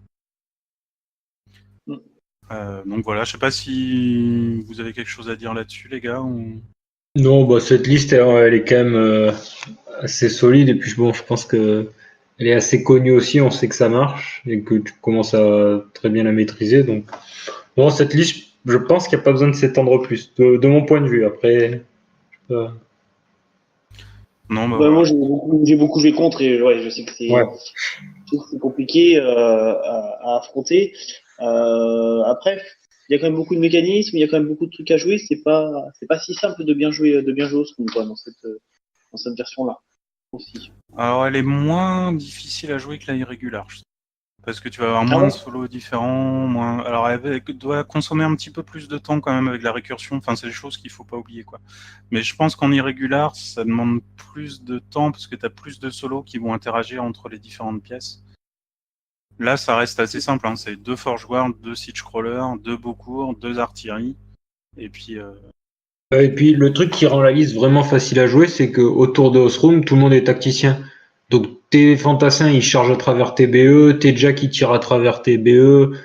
Donc voilà, je sais pas si vous avez quelque chose à dire là-dessus, les gars. Ou... Non, bah, cette liste, elle est quand même assez solide. Et puis, bon, je pense que elle est assez connue aussi. On sait que ça marche et que tu commences à très bien la maîtriser. Donc, bon, cette liste, je pense qu'il n'y a pas besoin de s'étendre plus, de mon point de vue. Après, euh, Non, bah Ouais, voilà. moi, j'ai beaucoup joué contre et ouais, je sais que ouais. c'est compliqué à affronter. Après, il y a quand même beaucoup de mécanismes, il y a quand même beaucoup de trucs à jouer. C'est pas si simple de bien jouer au Scrum, quoi, dans cette version-là aussi. Alors elle est moins difficile à jouer que la irrégular, je trouve. Parce que tu vas avoir Ah moins de ouais? solos différents, moins. Alors doit consommer un petit peu plus de temps quand même avec la récursion. Enfin, c'est des choses qu'il faut pas oublier, quoi. Mais je pense qu'en irrégular, ça demande plus de temps parce que tu as plus de solos qui vont interagir entre les différentes pièces. Là, ça reste assez simple, hein. C'est 2 Forge Guard, 2 Siege Crawler, 2 Beaucourt, 2 artilleries. Et puis, Et puis, le truc qui rend la liste vraiment facile à jouer, c'est que autour de Osroom, tout le monde est tacticien. Donc, tes fantassins, ils chargent à travers tes BE, tes jacks, ils tirent à travers tes BE.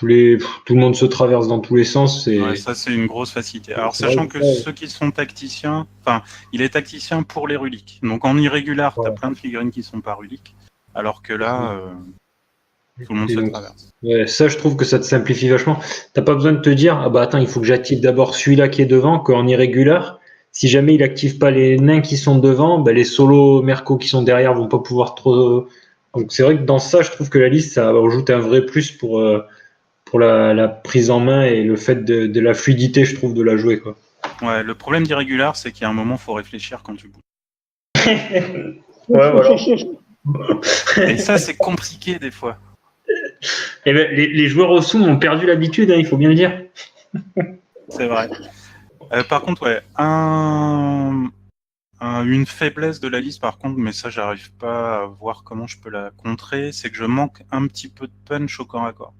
Tout le monde se traverse dans tous les sens. ouais, ça, c'est une grosse facilité. Alors, C'est vrai sachant que que ça, ceux qui sont tacticiens, enfin, il est tacticien pour les ruliques. Donc, en irrégular, tu as ouais. plein de figurines qui sont pas ruliques. Alors que là, tout le monde Et se donc, traverse. ouais, ça, je trouve que ça te simplifie vachement. T'as pas besoin de te dire, ah bah attends, il faut que j'active d'abord celui-là qui est devant, qu'en irrégular, si jamais il active pas les nains qui sont devant, bah les solos mercos qui sont derrière vont pas pouvoir trop. Donc c'est vrai que dans ça, je trouve que la liste, ça ajoute un vrai plus pour la prise en main et le fait de la fluidité, je trouve, de la jouer, quoi. Ouais, le problème d'irrégular, c'est qu'il y a un moment, faut réfléchir quand tu bouges. Ouais, voilà. Et ça, c'est compliqué des fois. Et ben, les joueurs au sous ont perdu l'habitude, hein, il faut bien le dire. C'est vrai. Par contre, ouais, une faiblesse de la liste, par contre, mais ça, j'arrive pas à voir comment je peux la contrer, c'est que je manque un petit peu de punch au corps à corps.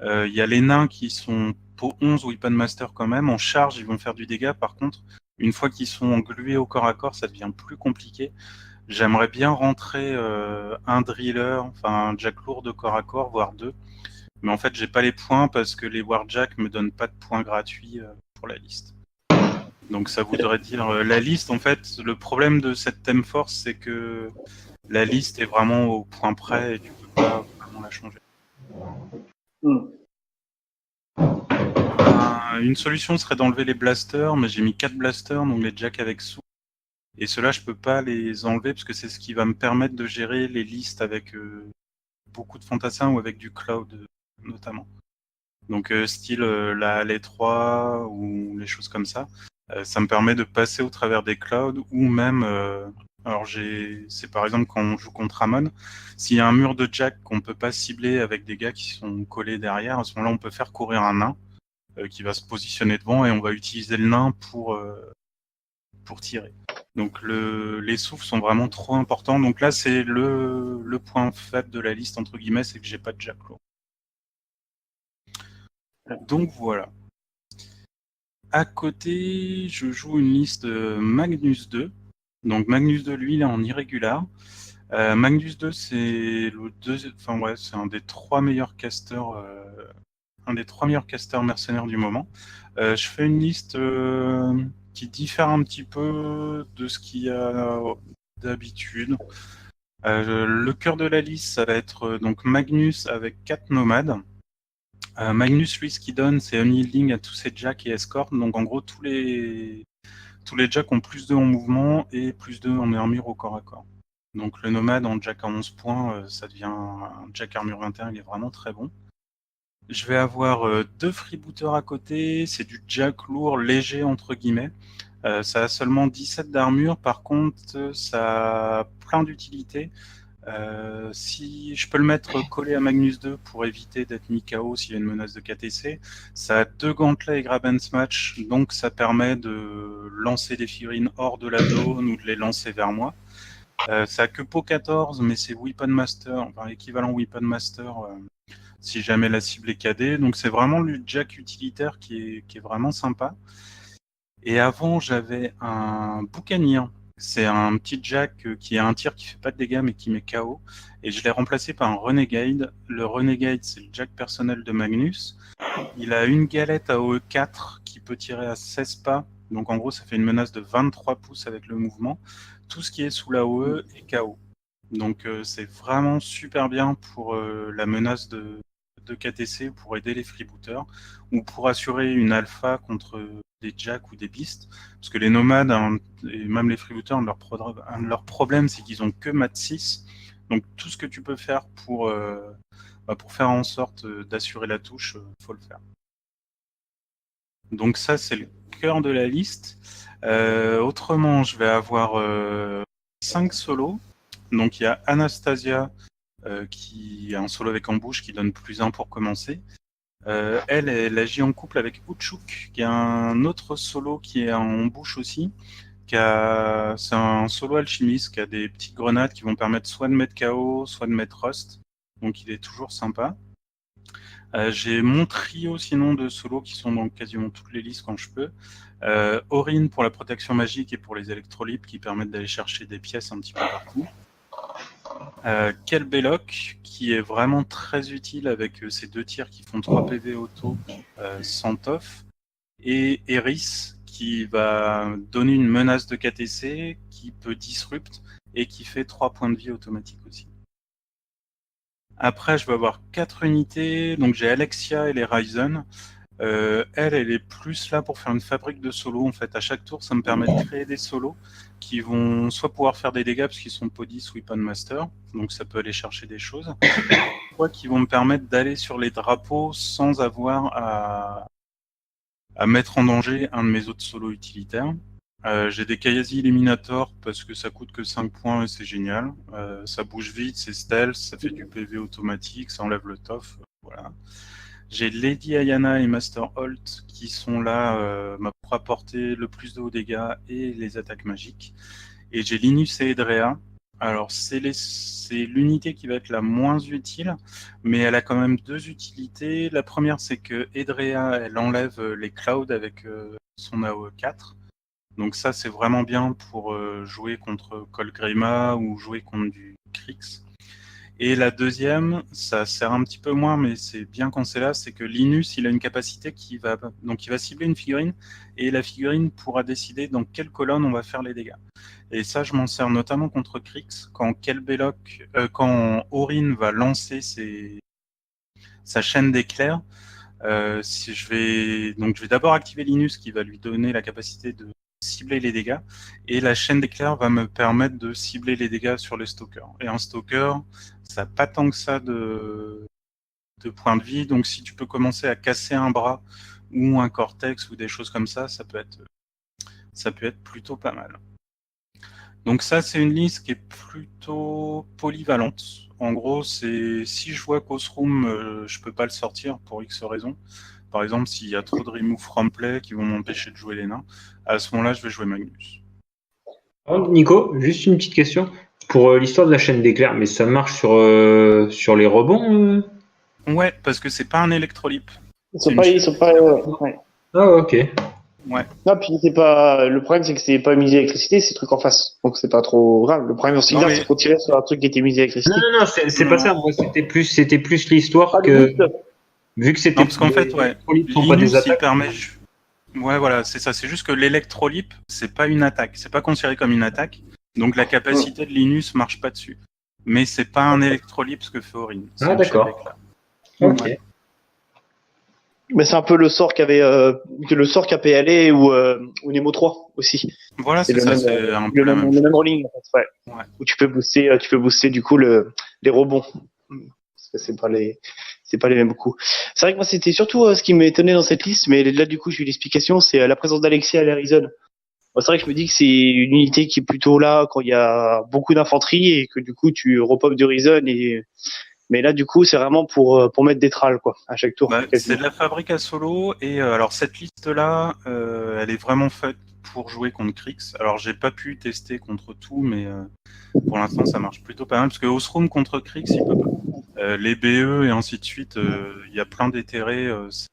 Il y a les nains qui sont pour 11 Weapon Master quand même. En charge, ils vont faire du dégât. Par contre, une fois qu'ils sont englués au corps à corps, ça devient plus compliqué. J'aimerais bien rentrer un driller, enfin un jack lourd de corps à corps, voire 2. Mais en fait, j'ai pas les points parce que les warjacks me donnent pas de points gratuits pour la liste. Donc ça voudrait dire la liste, en fait, le problème de cette theme force, c'est que la liste est vraiment au point près et tu peux pas vraiment la changer. Une solution serait d'enlever les blasters, mais j'ai mis 4 blasters, donc les jacks avec sous. Et ceux-là, je peux pas les enlever parce que c'est ce qui va me permettre de gérer les listes avec beaucoup de fantassins ou avec du cloud notamment. Donc style les 3 ou les choses comme ça. Ça me permet de passer au travers des clouds ou même alors c'est par exemple quand on joue contre Amon, s'il y a un mur de jack qu'on peut pas cibler avec des gars qui sont collés derrière, à ce moment-là on peut faire courir un nain qui va se positionner devant et on va utiliser le nain pour tirer. Donc les souffles sont vraiment trop importants. Donc là c'est le point faible de la liste entre guillemets, c'est que j'ai pas de jack lourd. Donc voilà. À côté, je joue une liste Magnus 2. Donc Magnus 2, lui, il est en irrégular. Magnus 2, c'est c'est un des 3 meilleurs casters, mercenaires du moment. Je fais une liste qui diffère un petit peu de ce qu'il y a d'habitude. Le cœur de la liste, ça va être donc Magnus avec 4 nomades. Magnus, lui, ce qu'il donne, c'est un healing à tous ses jacks et escorts. Donc, en gros, tous les jacks ont plus 2 en mouvement et plus 2 en armure au corps à corps. Donc, le nomade en jack à 11 points, ça devient un jack armure 21, il est vraiment très bon. Je vais avoir 2 freebooters à côté. C'est du jack lourd, léger, entre guillemets. Ça a seulement 17 d'armure. Par contre, ça a plein d'utilités. Si je peux le mettre collé à Magnus 2 pour éviter d'être mis KO s'il y a une menace de KTC, ça a 2 gantelets et grab and smash, donc ça permet de lancer des figurines hors de la zone ou de les lancer vers moi. Ça a que PO 14, mais c'est Weapon Master, enfin l'équivalent Weapon Master si jamais la cible est KD, donc c'est vraiment le jack utilitaire qui est vraiment sympa. Et avant, j'avais un Boucanier. C'est un petit jack qui a un tir qui fait pas de dégâts mais qui met KO. Et je l'ai remplacé par un Renegade. Le Renegade, c'est le jack personnel de Magnus. Il a une galette à OE4 qui peut tirer à 16 pas. Donc en gros, ça fait une menace de 23 pouces avec le mouvement. Tout ce qui est sous la OE est KO. Donc c'est vraiment super bien pour la menace de KTC, pour aider les freebooters, ou pour assurer une alpha contre des jacks ou des beasts, parce que les nomades, hein, et même les freebooters, un de leurs problèmes, c'est qu'ils ont que mat 6, donc tout ce que tu peux faire pour faire en sorte d'assurer la touche, faut le faire. Donc ça, c'est le cœur de la liste. Autrement, je vais avoir 5 solos. Donc il y a Anastasia, qui a un solo avec embouche qui donne +1 pour commencer. Elle agit en couple avec Uchuk, qui a un autre solo qui est en embouche aussi. C'est un solo alchimiste qui a des petites grenades qui vont permettre soit de mettre KO, soit de mettre Rust. Donc il est toujours sympa. J'ai mon trio sinon de solos qui sont dans quasiment toutes les listes quand je peux. Orin pour la protection magique et pour les électrolytes qui permettent d'aller chercher des pièces un petit peu partout. Kelbelloc qui est vraiment très utile avec ses 2 tirs qui font 3 PV auto sans tof, et Eris qui va donner une menace de KTC qui peut disrupt et qui fait 3 points de vie automatiques aussi. Après je vais avoir 4 unités, donc j'ai Alexia et les Ryzen. Elle est plus là pour faire une fabrique de solos. En fait, à chaque tour, ça me permet de créer des solos qui vont soit pouvoir faire des dégâts parce qu'ils sont Podis ou Weapon Master, donc ça peut aller chercher des choses, soit qui vont me permettre d'aller sur les drapeaux sans avoir à mettre en danger un de mes autres solos utilitaires. J'ai des Kayazi Eliminator parce que ça coûte que 5 points et c'est génial. Ça bouge vite, c'est stealth, ça fait du PV automatique, ça enlève le tof. Voilà. J'ai Lady Ayana et Master Holt qui sont là pour apporter le plus de hauts dégâts et les attaques magiques. Et j'ai Linus et Edrea. Alors c'est l'unité qui va être la moins utile, mais elle a quand même 2 utilités. La première, c'est que Edrea, elle enlève les clouds avec son AOE 4. Donc ça, c'est vraiment bien pour jouer contre Colgrima ou jouer contre du Krix. Et la deuxième, ça sert un petit peu moins, mais c'est bien quand c'est là, c'est que Linus, il a une capacité qui va cibler une figurine, et la figurine pourra décider dans quelle colonne on va faire les dégâts. Et ça, je m'en sers notamment contre Krix, quand Orin va lancer sa chaîne d'éclairs. Je vais d'abord activer Linus, qui va lui donner la capacité de cibler les dégâts, et la chaîne d'éclairs va me permettre de cibler les dégâts sur les stalkers. Et un stalker, ça n'a pas tant que ça de points de vie, donc si tu peux commencer à casser un bras ou un cortex ou des choses comme ça, ça peut être plutôt pas mal. Donc ça, c'est une liste qui est plutôt polyvalente. En gros, si je vois qu'Osroom, je peux pas le sortir pour X raisons. Par exemple, s'il y a trop de remove from play qui vont m'empêcher de jouer les nains, à ce moment-là, je vais jouer Magnus. Nico, juste une petite question. Pour l'histoire de la chaîne d'éclairs, mais ça marche sur les rebonds Ouais, parce que c'est pas un électrolype. Ils sont pas. Ouais. Ah, ok. Ouais. Non, puis c'est pas. Le problème, c'est que c'est pas misé électricité, c'est le truc en face. Donc c'est pas trop grave. Le problème aussi, c'est qu'on tirait sur un truc qui était misé électricité. Non, c'est pas ça. Moi, c'était plus l'histoire que. Vu que c'était. Non, parce qu'en fait, ouais. Linus, il permet. Ouais, voilà, c'est ça. C'est juste que l'électrolype, c'est pas une attaque. C'est pas considéré comme une attaque. Donc la capacité de Linus marche pas dessus. Mais c'est pas un électrolype ce que fait Orin. Ah, d'accord. Ok. Ouais. Mais c'est un peu le sort qu'a PLA ou Nemo 3 aussi. Voilà, c'est ça. C'est un peu le même rolling, en fait, ouais. Où tu peux booster du coup les rebonds. Parce que c'est pas les mêmes coups. C'est vrai que moi c'était surtout ce qui m'étonnait dans cette liste, mais là du coup j'ai eu l'explication, c'est la présence d'Alexia et Harrison. C'est vrai que je me dis que c'est une unité qui est plutôt là quand il y a beaucoup d'infanterie et que du coup tu repopes du Reason mais là du coup c'est vraiment pour mettre des tralles quoi à chaque tour. C'est de la fabrique à solo et alors cette liste-là, elle est vraiment faite pour jouer contre Krix. Alors j'ai pas pu tester contre tout, mais pour l'instant ça marche plutôt pas mal parce que Osroom contre Krix il peut pas. Les BE et ainsi de suite, il y a plein d'éthérés, c'est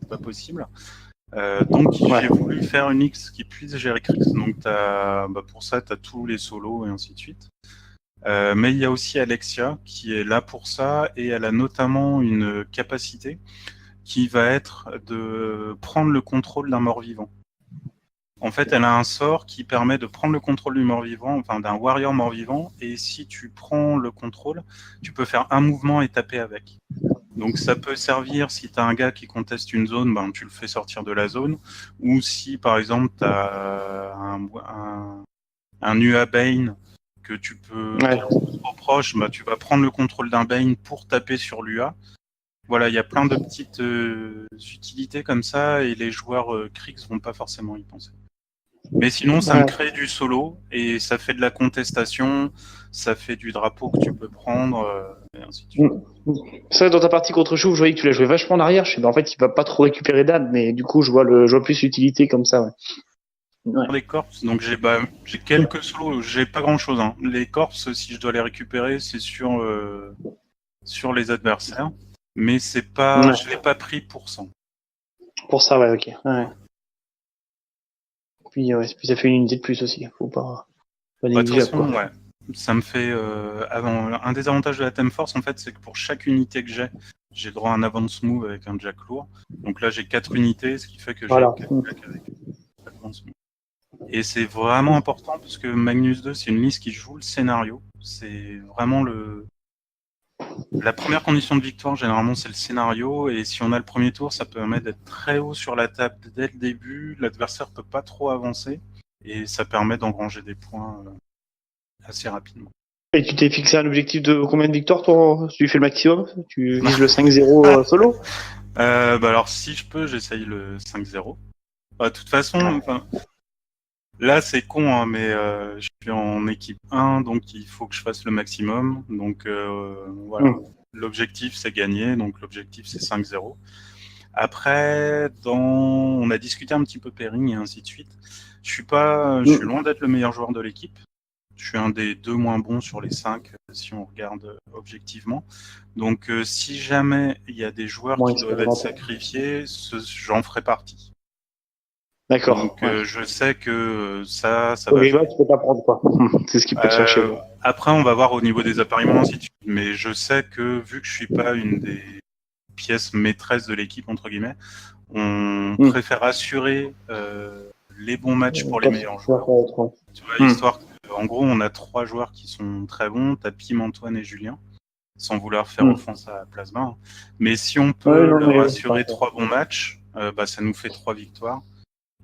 pas possible. Donc j'ai voulu faire une X qui puisse gérer Krix. Donc pour ça t'as tous les solos et ainsi de suite. Mais il y a aussi Alexia qui est là pour ça et elle a notamment une capacité qui va être de prendre le contrôle d'un mort-vivant. En fait, elle a un sort qui permet de prendre le contrôle du mort-vivant, enfin d'un warrior mort-vivant, et si tu prends le contrôle, tu peux faire un mouvement et taper avec. Donc ça peut servir si tu as un gars qui conteste une zone, ben, tu le fais sortir de la zone, ou si par exemple tu as un UA Bane que tu peux trop proche, bah, tu vas prendre le contrôle d'un Bane pour taper sur l'UA. Voilà, il y a plein de petites utilités comme ça et les joueurs Krix vont pas forcément y penser. Mais sinon, ça me crée du solo et ça fait de la contestation, ça fait du drapeau que tu peux prendre et ainsi de suite. C'est vrai, dans ta partie contre Chou, je voyais que tu l'as joué vachement en arrière. Je sais, en fait, il va pas trop récupérer d'âme, mais du coup, je vois plus l'utilité comme ça. Ouais. Les corps, donc j'ai quelques solos, j'ai pas grand chose. Hein. Les corps, si je dois les récupérer, c'est sur les adversaires, mais c'est pas, je l'ai pas pris pour 100. Pour ça, ouais, ok. Ouais. Puis ça fait une unité de plus aussi. Faut pas négliger quoi. Ouais. Ça me fait un des avantages de la Theme Force en fait, c'est que pour chaque unité que j'ai droit à un advance move avec un jack lourd. Donc là j'ai 4 unités, ce qui fait que j'ai 4 jacks avec advance move. Et c'est vraiment important parce que Magnus 2 c'est une liste qui joue le scénario. C'est vraiment la première condition de victoire généralement c'est le scénario et si on a le premier tour ça permet d'être très haut sur la table dès le début. L'adversaire peut pas trop avancer et ça permet d'engranger des points assez rapidement. Et tu t'es fixé un objectif de combien de victoires, toi? Tu fais le maximum? Tu vises le 5-0 solo? Alors, si je peux, j'essaye le 5-0. De toute façon, là, c'est con, hein, mais je suis en équipe 1, donc il faut que je fasse le maximum. Donc, voilà. L'objectif, c'est gagner. Donc, l'objectif, c'est 5-0. Après, on a discuté un petit peu pairing et ainsi de suite. Je suis loin d'être le meilleur joueur de l'équipe. Je suis un des 2 moins bons sur les 5 si on regarde objectivement. Donc si jamais il y a des joueurs qui doivent être sacrifiés, j'en ferai partie. D'accord. Donc je sais que ça va. Tu peux pas prendre quoi. C'est ce qu'il peut chercher. Après on va voir au niveau des appareillements ainsi de suite. Mais je sais que vu que je suis pas une des pièces maîtresses de l'équipe entre guillemets, on préfère assurer les bons matchs pour les meilleurs joueurs. Tu vois, histoire en gros, on a 3 joueurs qui sont très bons. T'as Pim, Antoine et Julien, sans vouloir faire offense à Plasma. Mais si on peut leur assurer 3 bons matchs, ça nous fait 3 victoires.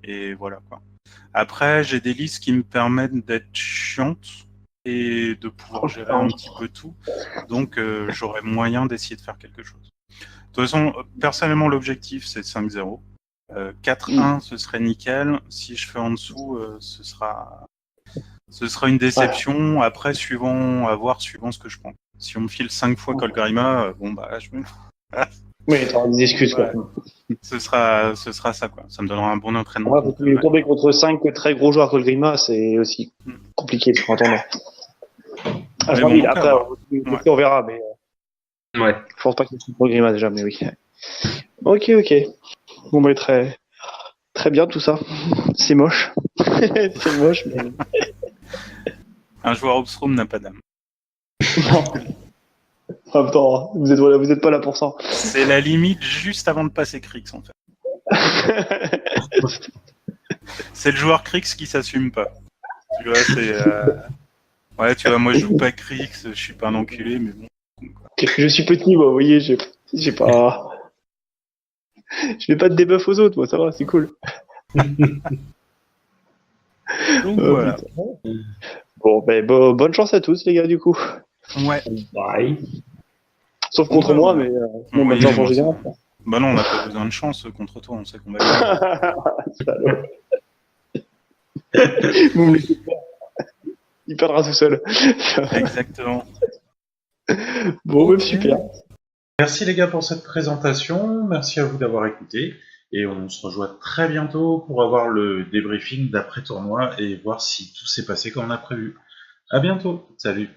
Et voilà quoi. Après, j'ai des listes qui me permettent d'être chiantes et de pouvoir gérer un petit peu tout. Donc, j'aurai moyen d'essayer de faire quelque chose. De toute façon, personnellement, l'objectif, c'est 5-0. 4-1, ce serait nickel. Si je fais en dessous, ce sera une déception. Après, suivant ce que je prends. Si on me file 5 fois Kolgrima, je me... Oui, t'auras des excuses, quoi. Ce sera ça, quoi. Ça me donnera un bon entraînement. Ouais, tu tomber contre 5 très gros joueurs Kolgrima, c'est aussi compliqué de entendre. Après, on verra, mais. Ouais. Je pense pas qu'il y ait Kolgrima déjà, mais oui. Ok. Bon, très, très bien tout ça. C'est moche. C'est moche, mais. Un joueur Obstrom n'a pas d'âme. Non. En même temps, vous êtes pas là pour ça. C'est la limite juste avant de passer Krix, en fait. C'est le joueur Krix qui s'assume pas. Tu vois, ouais, tu vois, moi je joue pas Krix, je suis pas un enculé, mais bon. Je suis petit, moi, vous voyez, j'ai pas. Je fais pas de debuff aux autres, moi, ça va, c'est cool. Donc voilà. Bon, bonne chance à tous, les gars, du coup. Ouais. Bye. Sauf contre moi, mais bonne chance en général. Non, on n'a pas besoin de chance contre toi, on sait qu'on va gagner. Vous me laissez pas. Il perdra tout seul. Exactement. Bon, Ok. super. Merci les gars pour cette présentation, merci à vous d'avoir écouté, et on se rejoint très bientôt pour avoir le débriefing d'après tournoi et voir si tout s'est passé comme on a prévu. À bientôt, salut.